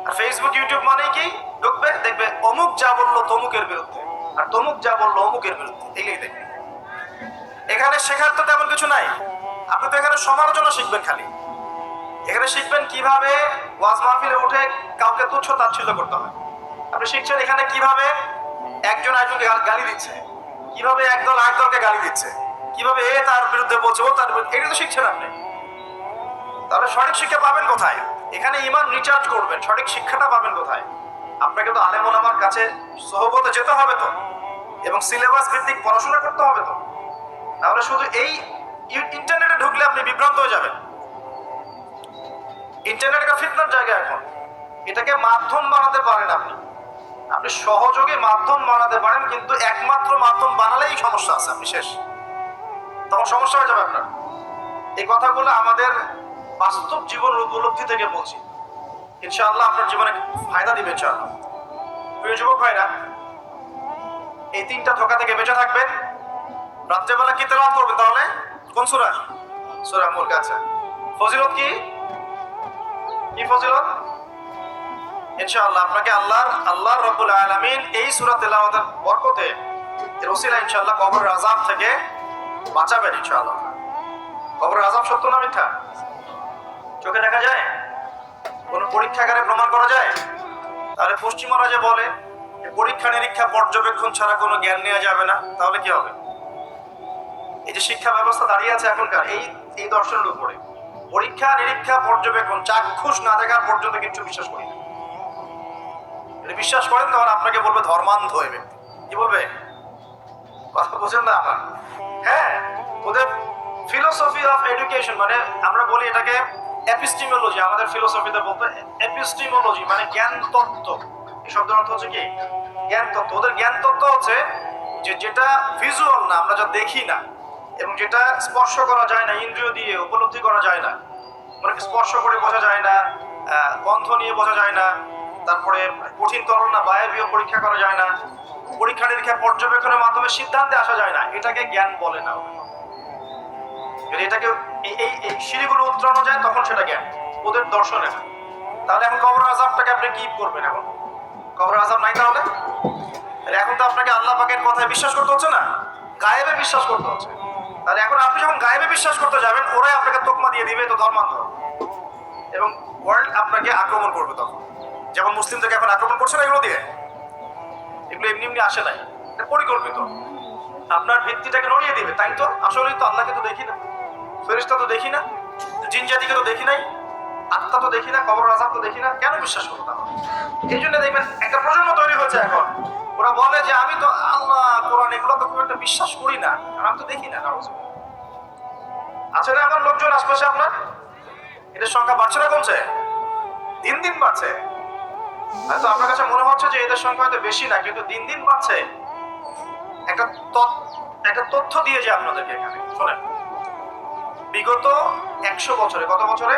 আর ফেসবুক ইউটিউব মানে কি, ঢুকবে দেখবে অমুক যা বললো তমুকের বিরুদ্ধে, আর তমুক যা বললো অমুকের বিরুদ্ধে, এগুলোই দেখবে। এখানে শেখার তো তেমন কিছু নাই, আপনি তো এখানে সমালোচনা শিখবেন খালি। এখানে শিখবেন কিভাবে ওয়াজ মাহফিলে উঠে কাউকে তুচ্ছ তাচ্ছিল্য করতে হয়। আপনি শিখছেন এখানে কিভাবে একজন আরেকজনকে গালি দিচ্ছে, কিভাবে একদল আরেকদলকে গালি দিচ্ছে, কিভাবে এ তার বিরুদ্ধে বলছে, ও তার বিরুদ্ধে, এটা তো শিখছেন আপনি। তাহলে সঠিক শিক্ষা পাবেন কোথায়? এখানে ঈমান রিচার্জ করবেন, সঠিক শিক্ষাটা পাবেন কোথায়? আপনাকে তো আলেম ওলামার কাছে সোহবতে যেতে হবে তো, এবং সিলেবাস ভিত্তিক পড়াশোনা করতে হবে তো। তাহলে শুধু এই ইন্টারনেটে ঢুকলে আপনি বিভ্রান্ত হয়ে যাবেন। ইন্টারনেট একটা ফিতনার জায়গা এখন, এটাকে মাধ্যম বানাতে পারেন আপনি, আপনি সহযোগী মাধ্যম বানাতে পারেন, কিন্তু একমাত্র মাধ্যম বানালেই সমস্যা আছে, আপনি শেষ, তখন সমস্যা হয়ে যাবে আপনার। এই কথাগুলো আমাদের বাস্তব জীবনের উপলব্ধি থেকে বলছি, ইনশাআল্লাহ আপনার জীবনে ফায়দা দিবে ইনশাআল্লাহ। প্রিয় যুবক ভাইরা, এই 3টা ধোঁকা থেকে বেঁচে থাকবেন। রাত্রেবেলা কি তেলাওয়াত করবেন তাহলে? কোন সূরা? সূরা মুলক। আছে ফজিলত কি কি ফজিলত? ইনশাআল্লাহ আপনাকে আল্লাহ রাব্বুল আলামিন এই সূরা তেলাওয়াতের বরকতে, এর ওসিলা ইনশাআল্লাহ কবরের আযাব থেকে বাঁচাবেন ইনশাআল্লাহ। কবরের আযাব সত্য না মিথ্যা? চোখে দেখা যায়? কোন পরীক্ষাগারে প্রমাণ করা যায়? তাহলে পশ্চিমারা যে বলে পরীক্ষা নিরীক্ষা পর্যবেক্ষণ ছাড়া কোনো জ্ঞান নেওয়া যাবে না, তাহলে কি হবে? এই যে শিক্ষা ব্যবস্থা দাঁড়িয়ে আছে এখনকার এই দর্শনের উপরে, পরীক্ষা নিরীক্ষা পর্যবেক্ষণ চাক্ষুষ না দেখার পর্যন্ত কিছু বিশ্বাস করি না। যদি বিশ্বাস করেন তখন আপনাকে বলবে ধর্মান্ধ হয়ে ব্যক্তি। কি বলবে? কথা বোঝেন না আমার? হ্যাঁ, ওদের ফিলোসফি অফ এডুকেশন, মানে আমরা বলি এটাকে এপিস্টিমোলজি, আমাদের ফিলোসফিতে বলতে এপিস্টিমোলজি মানে জ্ঞান তত্ত্ব। এই শব্দের অর্থ হচ্ছে কি? জ্ঞান তত্ত্ব। ওদের জ্ঞান তত্ত্ব হচ্ছে যে যেটা ভিজুয়াল না, আমরা যা দেখি না, এবং যেটা স্পর্শ করা যায় না, ইন্দ্রিয় দিয়ে উপলব্ধি করা যায় না, মানে স্পর্শ করে বোঝা যায় না, গন্ধ নিয়ে বোঝা যায় না, তারপরে কঠিন তরল না বায়বীয় পরীক্ষা করা যায় না, পরীক্ষা নিরীক্ষা পর্যবেক্ষণের মাধ্যমে সিদ্ধান্তে আসা যায় না, এটাকে জ্ঞান বলে না। যদি এটাকে এই সিঁড়িগুলো উত্তরানো যায় তখন সেটা জ্ঞান, ওদের দর্শনে না। তাহলে এখন কবর আযাবটাকে আপনি কি করবেন? এখন কবর আযাব নাই, তাহলে এখন তো আপনাকে আল্লাহ পাকের কথায় বিশ্বাস করতে হচ্ছে না, গায়েবে বিশ্বাস করতে হচ্ছে। তাহলে এখন আপনি যখন গায়েবে বিশ্বাস করতে যাবেন, ওরাই আপনাকে তকমা দিয়ে দিবে তো ধর্মান্ধ, এবং ওয়ার্ল্ড আপনাকে আক্রমণ করবে তখন। যেমন মুসলিমদেরকে এখন আক্রমণ করছে না এগুলো দিয়ে, এগুলো এমনি এমনি আসে নাই, এটা পরিকল্পিত। আপনার ভিত্তিটাকে নড়িয়ে দিবে। তাই তো আসলেই তো আল্লাহকে তো দেখি না, ফেরেশতা তো দেখি না, জিন জাতিকে তো দেখি নাই, আত্মা তো দেখি না, কবর আযাব তো দেখি না, কেন বিশ্বাস করবো তাহলে? এই জন্য দেখবেন একটা প্রজন্ম তৈরি হয়েছে এখন, ওরা বলে যে আমি তো আল্লাহ কোরআন এগুলো তো খুব একটা বিশ্বাস করি না, আর আমি তো দেখি না। আছে না আমার লোকজন আশপাশে আপনার? এদের সংখ্যা বাড়ছে না কমছে? দিন দিন বাড়ছে। হয়তো আপনার কাছে মনে হচ্ছে যে এদের সংখ্যা হয়তো বেশি না, কিন্তু দিন দিন বাড়ছে। একটা তথ্য দিয়ে যে আপনাদেরকে এখানে শোনেন, বিগত 100 বছরে, কত বছরে?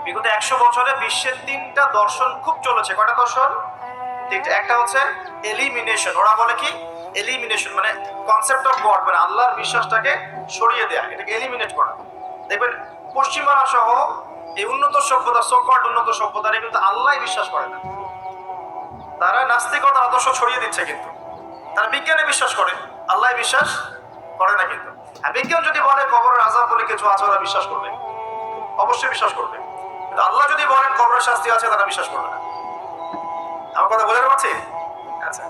বিগত 100 বছরে বিশ্বের 3টা দর্শন খুব চলেছে। কয়টা দর্শন? 3টা। একটা হচ্ছে এলিমিনেশন, ওরা বলে কি এলিমিনেশন, মানে কনসেপ্ট অফ গড, মানে আল্লাহর বিশ্বাসটাকে সরিয়ে দেয়া, এটাকে এলিমিনেট করা। দেখবেন পশ্চিমারা সহ এই উন্নত সভ্যতা, সোকল্ড উন্নত সভ্যতারে কিন্তু আল্লাহ বিশ্বাস করে না, তারা নাস্তিকতার আদর্শ ছড়িয়ে দিচ্ছে, কিন্তু তারা বিজ্ঞানে বিশ্বাস করে, আল্লাহ বিশ্বাস করে না। কিন্তু বিজ্ঞান যদি বলে কবরের আযাব বলে কিছু আছে, ওরা বিশ্বাস করবে, অবশ্যই বিশ্বাস করবে। কিন্তু আল্লাহ যদি বলেন কবরের শাস্তি আছে, তারা বিশ্বাস করবে না। আমার কথা বোঝাতে পারছি? আচ্ছা,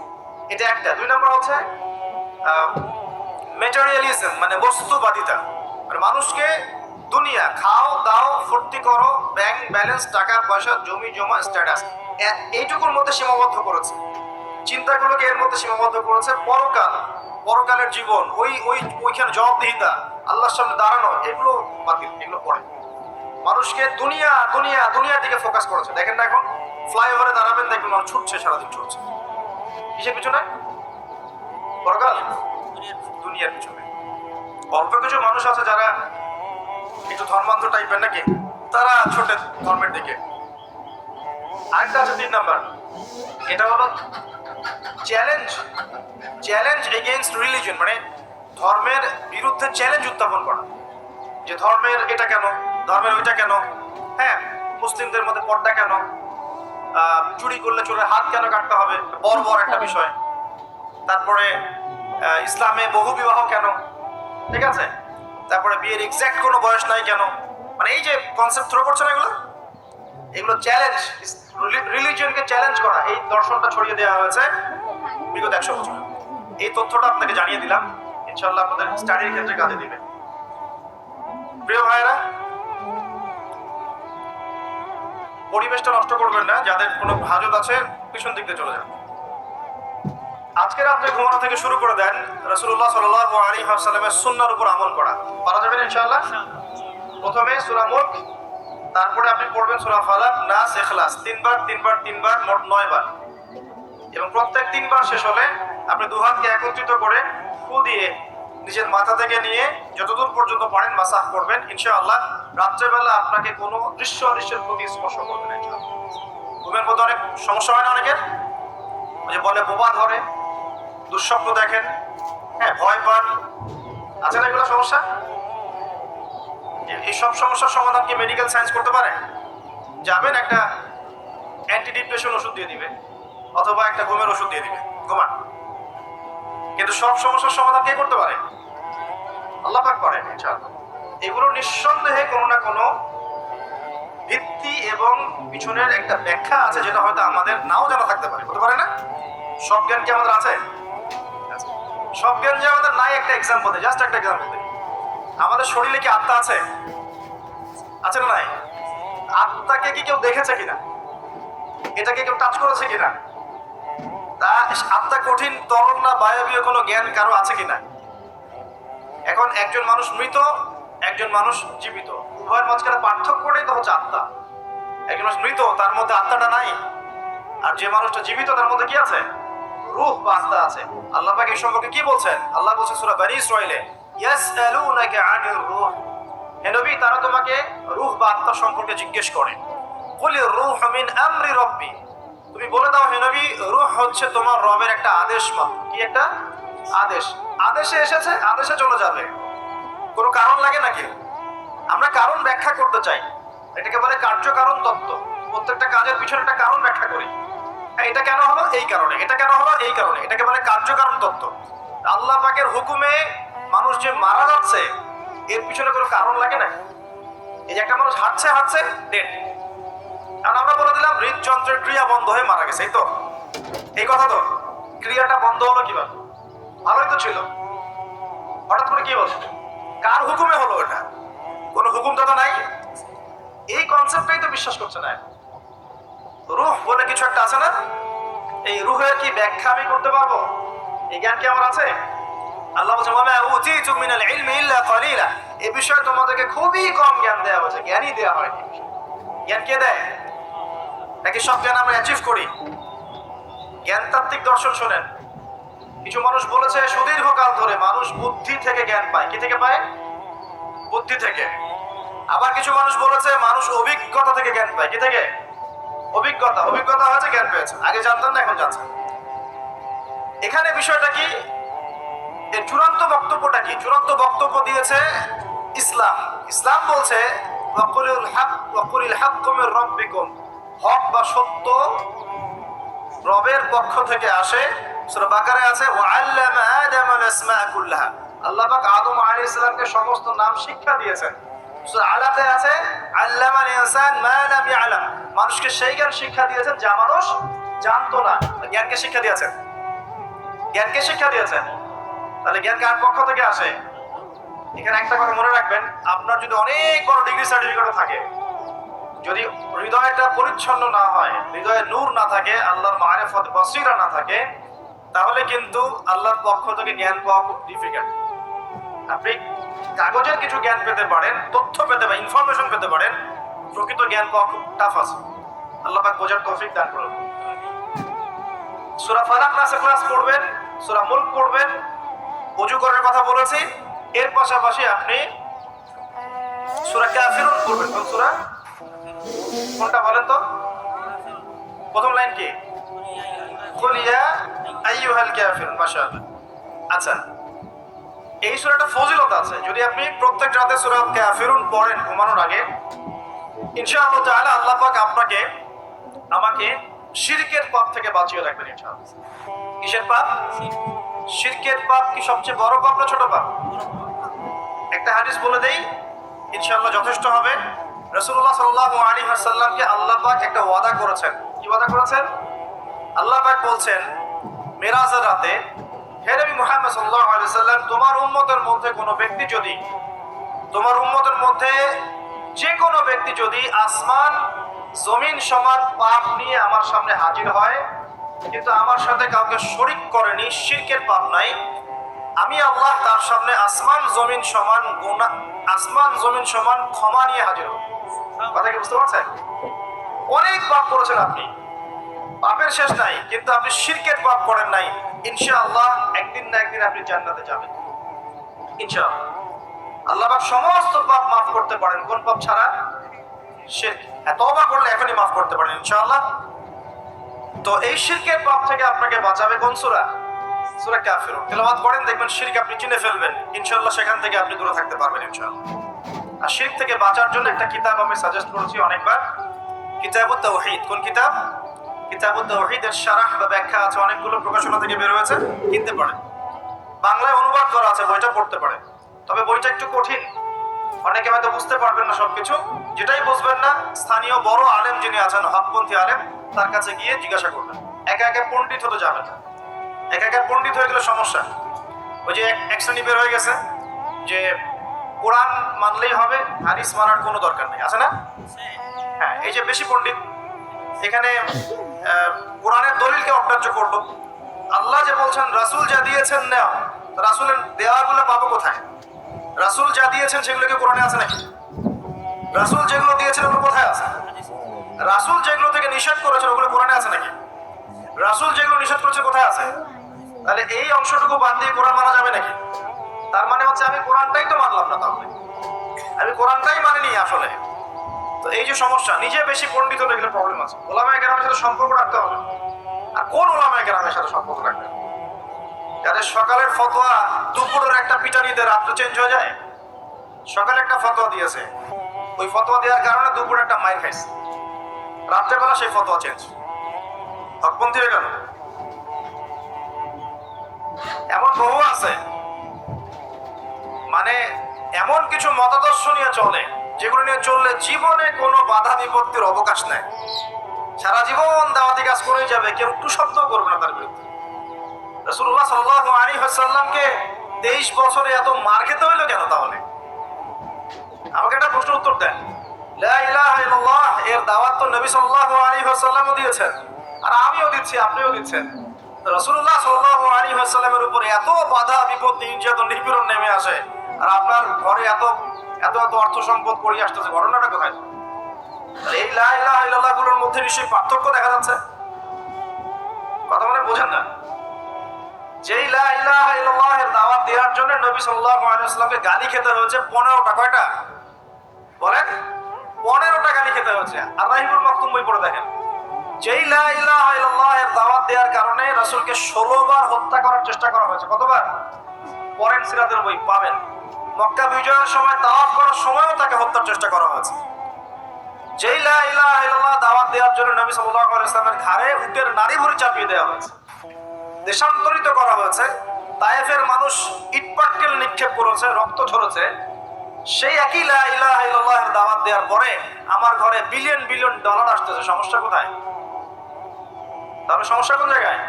এটা একটা। 2 নম্বর হচ্ছে ম্যাটেরিয়ালিজম, মানে বস্তুবাদিতা, মানে মানুষকে দুনিয়া খাও দাও ফুর্তি করো, ব্যাংক ব্যালেন্স, টাকা পয়সা, জমি জমা, স্ট্যাটাস, এইটুকুর মধ্যে সীমাবদ্ধ করেছে। চিন্তাগুলোকে এর মধ্যে সীমাবদ্ধ করেছে। পরকালের জীবন, ওইখানে জবাবদিহিতা, আল্লাহর সামনে দাঁড়ানো, এগুলো বাতিল, এগুলো পড়ে। মানুষকে দুনিয়ার দিকে ফোকাস করেছে। দেখেন না এখন ফ্লাইওভারে দাঁড়াবেন, দেখবেন মানুষ ছুটছে, সারাদিন ছুটছে। কিসের পিছনে? পরকাল, দুনিয়ার পিছনে। অল্প কিছু মানুষ আছে যারা একটু ধর্মান্ধ টাইপের নাকি, তারা ছোটে ধর্মের দিকে। আরেকটা আছে 3 নাম্বার, এটা হলো চ্যালেঞ্জ এগেইনস্ট রিলিজিয়ন, মানে ধর্মের বিরুদ্ধে চ্যালেঞ্জ উত্থাপন করা, যে ধর্মের এটা কেন, ধর্মের ওইটা কেন, হ্যাঁ মুসলিমদের মধ্যে পর্দা কেন, চুরি করলে চোরের হাত কেন কাটতে হবে, বড় একটা বিষয়। তারপরে ইসলামে বহু বিবাহ কেন, ঠিক আছে, তারপরে বিয়ের এক্সাক্ট কোনো বয়স নাই কেন, মানে এই যে কনসেপ্ট থ্রো করছে না এগুলো চ্যালেঞ্জ, রিলিজিয়নকে চ্যালেঞ্জ করা, এই দর্শনটা ছড়িয়ে দেওয়া হয়েছে বিগত 100 বছর। এই তথ্যটা আপনাকে জানিয়ে দিলাম, ইনশাআল্লাহ আপনাদের স্টাডির ক্ষেত্রে কাজে দিবে। প্রিয় ভাইরা, পরিবেশটা নষ্ট করবেন না, যাদের কোনো হাজত আছে পিছন দিক দিয়ে চলে যান। আজকে রাত্রে ঘুমানো থেকে শুরু করে দেন রাসূলুল্লাহ সাল্লাল্লাহু আলাইহি ওয়াসাল্লামের সুন্নাহর উপর আমল করা। পারা যাবে ইনশাআল্লাহ। প্রথমে সূরা মুলক, তারপরে আপনি পড়বেন সূরা ফালাক, নাস, ইখলাস, 3 বার, মোট 9 বার। এবং প্রত্যেক 3 বার শেষ হলে আপনি দুহাতকে একত্রিত করে ফু দিয়ে নিজের মাথা থেকে নিয়ে যতদূর পর্যন্ত পারেন মাসাহ করবেন। ইনশাআল্লাহ রাত্রেবেলা আপনাকে কোনো দৃশ্যের প্রতি স্পর্শ করবে না ইনশাআল্লাহ। ঘুমের মধ্যে অনেক সমস্যা হয় না অনেকের, ওই যে বলে বোবা ধরে, দুঃস্বপ্ন দেখেন, হ্যাঁ ভয় পান, আছে না এগুলো সমস্যা? এই সব সমস্যার সমাধান কি মেডিকেল সায়েন্স করতে পারে? যাবেন একটা অ্যান্টি ডিপ্রেশন ওষুধ দিয়ে দিবে, অথবা একটা ঘুমের ওষুধ দিয়ে দিবে, ঘুমান। কিন্তু সব সমস্যার সমাধান কে করতে পারে? আল্লাহ পাক করেন ইনশাআল্লাহ। এগুলো নিঃসন্দেহে কোনো না কোনো ভিত্তি এবং পিছনের একটা ব্যাখ্যা আছে, যেটা হয়তো আমাদের নাও জানা থাকতে পারে, হতে পারে না? সব জ্ঞান কি আমাদের আছে? সব জ্ঞান যে আমাদের নাই, একটা এক্সাম্পল দেয়, জাস্ট একটা এক্সাম্পল দেয়। আমাদের শরীরে কি আত্মা আছে? আছে না নাই? আত্মাকে কি কেউ দেখেছে কিনা? এটাকে কেউ টাচ করেছে কিনা? তা আত্মা কঠিন, তরল না বায়বীয় কোনো জ্ঞান কারো আছে কিনা? এখন একজন মানুষ মৃত, একজন মানুষ জীবিত, উভয়ের মাঝখানে পার্থক্যটাই তো হচ্ছে আত্মা। একজন মানুষ মৃত, তার মধ্যে আত্মাটা নাই, আর যে মানুষটা জীবিত তার মধ্যে কি আছে? রূহ বা আত্মা আছে। আল্লাহ পাক এই সম্পর্কে কি বলছেন? আল্লাহ বলছেন সূরা বনী ইসরাঈলে, ইয়াসআলুনাকা আনির রূহ, হে নবী তারা তোমাকে রূহ বা আত্মা সম্পর্কে জিজ্ঞেস করে। কুলির রূহ মিন আমরি রাব্বি, তুমি বলে দাও হে নবী রূহ হচ্ছে তোমার রবের একটা আদেশ মাত্র। কি একটা আদেশ? আদেশে এসেছে, আদেশে চলে যাবে, কোনো কারণ লাগে নাকি? আমরা কারণ ব্যাখ্যা করতে চাই, এটাকে বলে কার্যকারণ তত্ত্ব। প্রত্যেকটা কাজের পিছনে একটা কারণ ব্যাখ্যা করি, এটা কেন হলো এই কারণে, এটা কেন হলো এই কারণে, এটাকে বলে কার্যকারণ তত্ত্ব। আল্লাহ পাকের হুকুমে মানুষ যে মারা যাচ্ছে, এর পিছনে কোনো কারণ লাগে না? এই যে একটা মানুষ হাঁটছে ডেড, কারণ আমরা বলে দিলাম হৃদযন্ত্রের ক্রিয়া বন্ধ হয়ে মারা গেছে, এই তো, এই কথা তো। ক্রিয়াটা বন্ধ হলো কিভাবে? ভালোই তো ছিল, হঠাৎ করে কি বলছে? কার হুকুমে হলো? এটা কোনো হুকুমটা তো নাই। এই কনসেপ্টটাই তো বিশ্বাস করছে না। রূহ বলে কিছু একটা আছে না? এই রূহের কি ব্যাখ্যা আমি করতে পারবো? এই জ্ঞান কি আমার আছে? আল্লাহ বলছেন ওয়া মা উতীতু মিনাল ইলমি ইল্লা কলিলা, এই বিষয়ে তোমাদেরকে খুবই কম জ্ঞান দেওয়া হয়েছে, জ্ঞানই দেওয়া হয়নি। জ্ঞান কে দেয়? নাকি সব জ্ঞান আমরা অ্যাচিভ করি? জ্ঞানতাত্ত্বিক দর্শন শোনেন, কিছু মানুষ বলেছে সুদীর্ঘকাল ধরে মানুষ বুদ্ধি থেকে জ্ঞান পায়। কি থেকে পায়? বুদ্ধি থেকে। আবার কিছু মানুষ বলেছে মানুষ অভিজ্ঞতা থেকে জ্ঞান পায়। কি থেকে? অভিজ্ঞতা হয়েছে, জ্ঞান পেয়েছে, আগে জানতেন না এখন জানছেন। এখানে বিষয়টা কি? এর চূড়ান্ত বক্তব্যটা কি? চূড়ান্ত বক্তব্য দিয়েছে ইসলাম। ইসলাম বলছে ওয়াকুলিল হাক্কু মির রাব্বিকুম, হক বা সত্য রবের পক্ষ থেকে আসে। সূরা বাকারায় আছে ওয়া আল্লামা আদামা আল-আসমা কুল্লাহা, আল্লাহ পাক আদম আলাইহিস সালামকে সমস্ত নাম শিক্ষা দিয়েছেন। সূরা আলাতে আছে আল্লামাল ইনসান মা লাম ইয়ালাম, মানুষকে সেই জ্ঞান শিক্ষা দিয়েছেন যা মানুষ জানতো না। জ্ঞানকে শিক্ষা দিয়েছেন, জ্ঞানকে শিক্ষা দিয়েছেন। তাহলে জ্ঞান কার পক্ষ থেকে আসে? এখানে একটা কথা মনে রাখবেন, আপনার যদি অনেক বড় ডিগ্রি সার্টিফিকেটও থাকে, যদি হৃদয়টা পরিচ্ছন্ন না হয়, হৃদয়ে নূর না থাকে, আল্লাহর মারিফত বসীরা না থাকে, তাহলে কিন্তু আল্লাহর পক্ষ থেকে জ্ঞান পাওয়া খুব ডিফিকাল্ট। আপনি কাগজের কিছু জ্ঞান পেতে পারেন, তথ্য পেতে পারেন, ইনফরমেশন পেতে পারেন, প্রকৃত জ্ঞান পাওয়া খুব টাফ আছে। আল্লাহ পাক বোঝার তৌফিক দান করুন। সূরা ফালাক নাসে ক্লাস পড়বেন, সূরা মুলক পড়বেন, ওযু করার কথা বলেছি। এর পাশাপাশি আপনি সূরা কাফিরুন পড়বেন। কোন সূরা? কোনটা বলেন তো? প্রথম লাইন কি? কুল ইয়া আইয়ুহাল কাফিরুন। মাশাআল্লাহ। আচ্ছা, এই সূরাটা ফজিলত আছে। যদি আপনি প্রত্যেক রাতে সূরা কাফিরুন পড়েন ঘুমানোর আগে, ইনশাআল্লাহ তাআলা আল্লাহ পাক আপনাকে আমাকে শিরকের পাপ থেকে বাঁচিয়ে রাখবেন ইনশাআল্লাহ। কিসের পাপ? শিরকের পাপ কি সবচেয়ে বড় পাপ না ছোট পাপ? একটা হাদিস বলে দেই, ইনশাআল্লাহ যথেষ্ট হবে। রাসূলুল্লাহ সাল্লাল্লাহু আলাইহি ওয়াসাল্লামকে আল্লাহ পাক একটা ওয়াদা করেছেন। কি ওয়াদা করেছেন? আল্লাহ পাক বলছেন মেরাজের রাতে, হে নবী মুহাম্মদ সাল্লাল্লাহু আলাইহি ওয়াসাল্লাম, তোমার উম্মতের মধ্যে কোনো ব্যক্তি যদি, তোমার উম্মতের মধ্যে যে কোনো ব্যক্তি যদি আসমান জমিন সমান পাপ নিয়ে আমার সামনে হাজির হয়, কিন্তু আমার সাথে কাউকে শরীক করেনি, শিরকের পাপ নাই, আমি আল্লাহ তার সামনে আসমান জমিন সমান গুনাহ, আসমান জমিন সমান ক্ষমা নিয়ে হাজির হব। কথা কি বুঝতে পারছেন? অনেক পাপ করেছেন আপনি, পাপের শেষ নাই, কিন্তু আপনি শিরকের পাপ করেন নাই। ইনশাআল্লাহ একদিন না একদিন আপনি জান্নাতে যাবেন ইনশাআল্লাহ। আল্লাহ পাক সমস্ত পাপ মাফ করতে পারেন, কোন পাপ ছাড়া? শিরক। তওবা করলে এখনই মাফ করতে পারেন ইনশাআল্লাহ। তো এই শিরকের পাপ থেকে আপনাকে বাঁচাবে কোন সূরা? সূরা কাফিরুন। তেলাওয়াত করেন, দেখবেন শিরক আপনি চিনে ফেলবেন ইনশাআল্লাহ। সেখান থেকে আপনি দূরে থাকতে পারবেন ইনশাআল্লাহ। আর শিরক থেকে বাঁচার জন্য একটা কিতাব আমি সাজেস্ট করেছি অনেকবার, কিতাবুত তাওহীদ। কোন কিতাব? কিতাবুত তাওহীদের শারাহ বা ব্যাখ্যা আছে, অনেকগুলো প্রকাশনা থেকে বের হয়েছে, কিনতে পারেন। বাংলায় অনুবাদ করা আছে, বইটা পড়তে পারেন। তবে বইটা একটু কঠিন, অনেকে হয়তো বুঝতে পারবেন না সবকিছু। যেটাই বুঝবেন না, স্থানীয় বড় আলেম যিনি আছেন, হকপন্থী আলেম, তার কাছে গিয়ে জিজ্ঞাসা করবেন। একা একা পণ্ডিত হতে যাবেন না, একা একা পণ্ডিত হয়ে গেলে সমস্যা। ওই যে এক শ্রেণী বের হয়ে গেছে যে কোরআন মানলেই হবে, হাদিস মানার কোনো দরকার নেই, আছে না? হ্যাঁ, এই যে বেশি পণ্ডিত এখানে কোরআনের দলিলকে অগ্রাহ্য করলো। আল্লাহ যে বলছেন রাসূল যা দিয়েছেন নাও, রাসূলের দেওয়াগুলো পাবো কোথায়? রাসূল যা দিয়েছেন সেগুলো কি কোরআনে আছে নাকি? রাসূল যেগুলো দিয়েছেন ওগুলো কোথায় আছে? রাসূল যেগুলো থেকে নিষেধ করেছেন ওগুলো কোরআনে আছে নাকি? রাসূল যেগুলো নিষেধ করেছে কোথায় আছে? তাহলে এই অংশটুকু বাদ দিয়ে কোরআন মানা যাবে নাকি? তার মানে হচ্ছে আমি কোরআনটাই তো মানলাম না, তাহলে আমি কোরআনটাই মানিনি আসলে। তো এই যে সমস্যা, নিজে বেশি পণ্ডিত হলে এগুলো প্রবলেম আছে। ওলামায়ে কেরামের সাথে সম্পর্ক রাখতে হবে। আর কোন ওলামায়ে কেরামের সাথে সম্পর্ক রাখতে হবে? যাদের সকালের ফতোয়া দুপুরের একটা পিটানিতে রাত্রে চেঞ্জ হয়ে যায়। সকালে একটা ফতোয়া দিয়েছে, ওই ফতোয়া দেওয়ার কারণে দুপুরে একটা মাইর খাইছে, রাত্রেবেলা সেই ফতোয়া চেঞ্জ, হকপন্থী হয়ে গেল। এমন বহু আছে, মানে এমন কিছু মতাদর্শ নিয়ে চলে যেগুলো নিয়ে চললে জীবনে কোনো বাধা বিপত্তির অবকাশ নেই। সারা জীবন দাওয়াতি কাজ করেই যাবে, কেউ একটু শব্দও করবে না তার বিরুদ্ধে। রাসূলুল্লাহ সাল্লাল্লাহু আলাইহি ওয়াসাল্লামকে 23 বছরে এত মার খেতে হইলো কেন তাহলে? আমাকে একটা প্রশ্ন উত্তর দেন। লা ইলাহা ইল্লাল্লাহ এর দাওয়াত তো নবী সাল্লাল্লাহু আলাইহি ওয়াসাল্লামও দিয়েছেন, আর আমিও দিচ্ছি, আপনিও দিচ্ছেন। রাসূলুল্লাহ সাল্লাল্লাহু আলাইহি ওয়াসাল্লামের উপরে এত বাধা বিপত্তি, নির্যাতন, নিপীড়ন নেমে আসে, আর আপনার ঘরে এত এত এত অর্থ সম্পদ পড়ে আসতেছে, ঘটনাটা কোথায়? এই লা ইলাহা ইল্লাল্লাহ গুলোর মধ্যে নিশ্চয়ই পার্থক্য দেখা যাচ্ছে। কথা মানে বোঝেন না? যেই লা ইলাহা ইল্লাল্লাহ এর দাওয়াত দেওয়ার জন্য নবী সাল্লাল্লাহু আলাইহি ওয়াসাল্লামকে গালি খেতে হয়েছে 15টা। কয়টা বলেন? 15টা গালি খেতে হয়েছে। আর রাহিবুল মাকতুম বই পড়ে দেখেন, যেই লা ইলাহা ইল্লাল্লাহ এর দাওয়াত দেওয়ার কারণে রাসূলকে 16 বার হত্যা করার চেষ্টা করা হয়েছে। কতবার? পড়েন, সিরাতের বই পাবেন। মক্কা বিজয়ের সময়, তাওয়াফ করার সময়ও তাকে হত্যার চেষ্টা করা হয়েছে। যেই লা ইলাহা ইল্লাল্লাহ দাওয়াত দেওয়ার জন্য নবী সাল্লাল্লাহু আলাইহি ওয়াসাল্লামের ঘাড়ে উটের নাড়ি ভুঁড়ি চাপিয়ে দেওয়া হয়েছে, দেশান্তরিত করা হয়েছে। তায়েফের মানুষ ইটপাটকেল নিক্ষেপ করেছে, রক্ত ঝরেছে। সেই একই লা ইলাহা ইল্লাল্লাহ এর দাওয়াত দেওয়ার পরে আমার ঘরে বিলিয়ন বিলিয়ন ডলার আসতেছে। সমস্যা কোথায়? তাহলে সমস্যা কোন জায়গায়?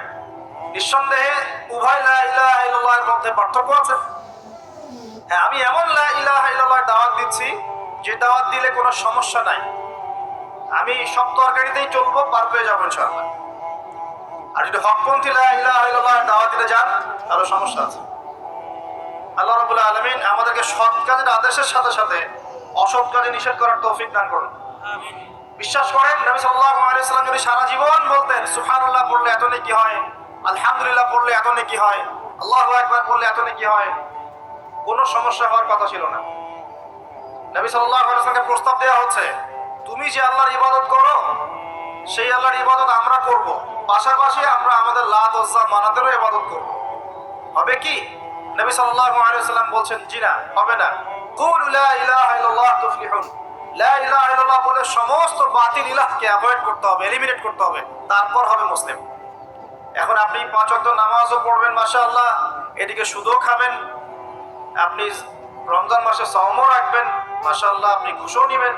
নিঃসন্দেহে উভয় লা ইলাহা ইল্লাল্লাহ এর মধ্যে পার্থক্য আছে। হ্যাঁ, আমি এমন লা ইলাহা ইল্লাল্লাহ দাওয়াত দিচ্ছি যে দাওয়াত দিলে কোনো সমস্যা নাই, আমি সব তরকারিতেই চলবো, পার পেয়ে যাবো ইনশাআল্লাহ। আর যদি হকপন্থী লা ইলাহা ইল্লাল্লাহ দাওয়াত দিতে যান তাহলে সমস্যা আছে। আল্লাহ রাব্বুল আলামিন আমাদেরকে সৎ কাজের আদেশের সাথে সাথে অসৎ কাজে নিষেধ করার তৌফিক দান করুন। আমিন। বিশ্বাস করেন নবী সাল্লাল্লাহু আলাইহি ওয়াসাল্লাম যদি সারা জীবন বলতেন সুবহানাল্লাহ পড়লে এত নেকি হয়, আলহামদুলিল্লাহ পড়লে এত নেকি হয়, আল্লাহু আকবার পড়লে এত নেকি হয়, কোনো সমস্যা হওয়ার কথা ছিল না। নবী সাল্লাল্লাহু আলাইহি ওয়াসাল্লামকে প্রস্তাব দেওয়া হচ্ছে, তুমি যে আল্লাহর ইবাদত করো সেই আল্লাহর ইবাদত আমরা করব, পাশাপাশি আমরা আমাদের লাত ওজ্জা মানাতেরও ইবাদত করব। হবে কি? নবী সাল্লাল্লাহু আলাইহি ওয়াসাল্লাম বলছেন, জি না, হবে না। কুলু লা ইলাহা ইল্লাল্লাহ তুফলিহুন। লা ইলাহা ইল্লাল্লাহ বলে সমস্ত বাতিল ইলাহকে অ্যাভয়েড করতে হবে, এলিমিনেট করতে হবে, তারপর হবে মুসলিম। এখন আপনি 5 ওয়াক্ত নামাজও পড়বেন মাশাআল্লাহ, এদিকে সুদও খাবেন, আপনি রমজান মাসে সাওমও রাখবেন মাশাআল্লাহ, আপনি ঘুষও নেবেন,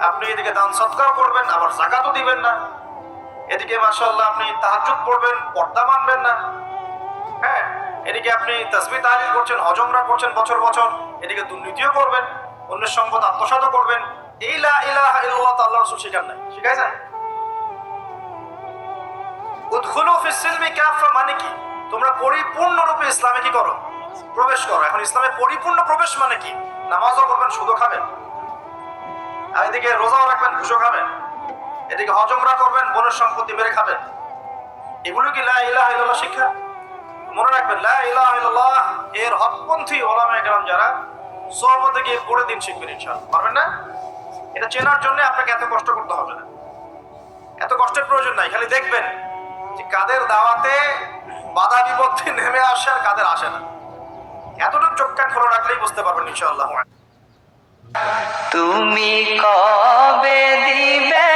আপনি এদিকে দান সদকাও করবেন, আবার যাকাতও দিবেন না, এদিকে মাশাআল্লাহ আপনি তাহাজ্জুদ পড়বেন, পর্দা মানবেন না, হ্যাঁ, এদিকে আপনি তাসবিহ তাহলিল করছেন, হজ উমরা করছেন বছর বছর, এদিকে দুর্নীতিও করবেন, অন্যের সম্পদ আত্মসাৎও করবেন। এই লা ইলাহা ইল্লাল্লাহ তো আল্লাহর রাসূল শিখান নাই, শিখাইছেন? উদখুলু ফিস সিলমি কাফা মানে কি? তোমরা পরিপূর্ণরূপে ইসলামে কি করো? প্রবেশ করো। এখন ইসলামে পরিপূর্ণ প্রবেশ মানে কি? নামাজও করবেন, সুদও খাবেন, আর এদিকে রোজাও রাখবেন, ঘুষও খাবেন, এদিকে হজ উমরা করবেন, বোনের সম্পত্তি মেরে খাবেন। এগুলো কি লা ইলাহা ইল্লাল্লাহ শিক্ষা? মনে রাখবেন, লা ইলাহা ইল্লাল্লাহ এর হকপন্থী উলামায়ে কেরাম যারা, সোহবতে গিয়ে পড়ে দিন শিখবেন ইনশাআল্লাহ। পারবেন না? এটা চেনার জন্য আপনাকে এত কষ্ট করতে হবে না, এত কষ্টের প্রয়োজন নাই। খালি দেখবেন যে কাদের দাওয়াতে বাধা বিপত্তি নেমে আসে আর কাদের আসে না। এতটুকু চোখ কান খোলা রাখলেই বুঝতে পারবেন ইনশাআল্লাহ। তুমি কবে দিবে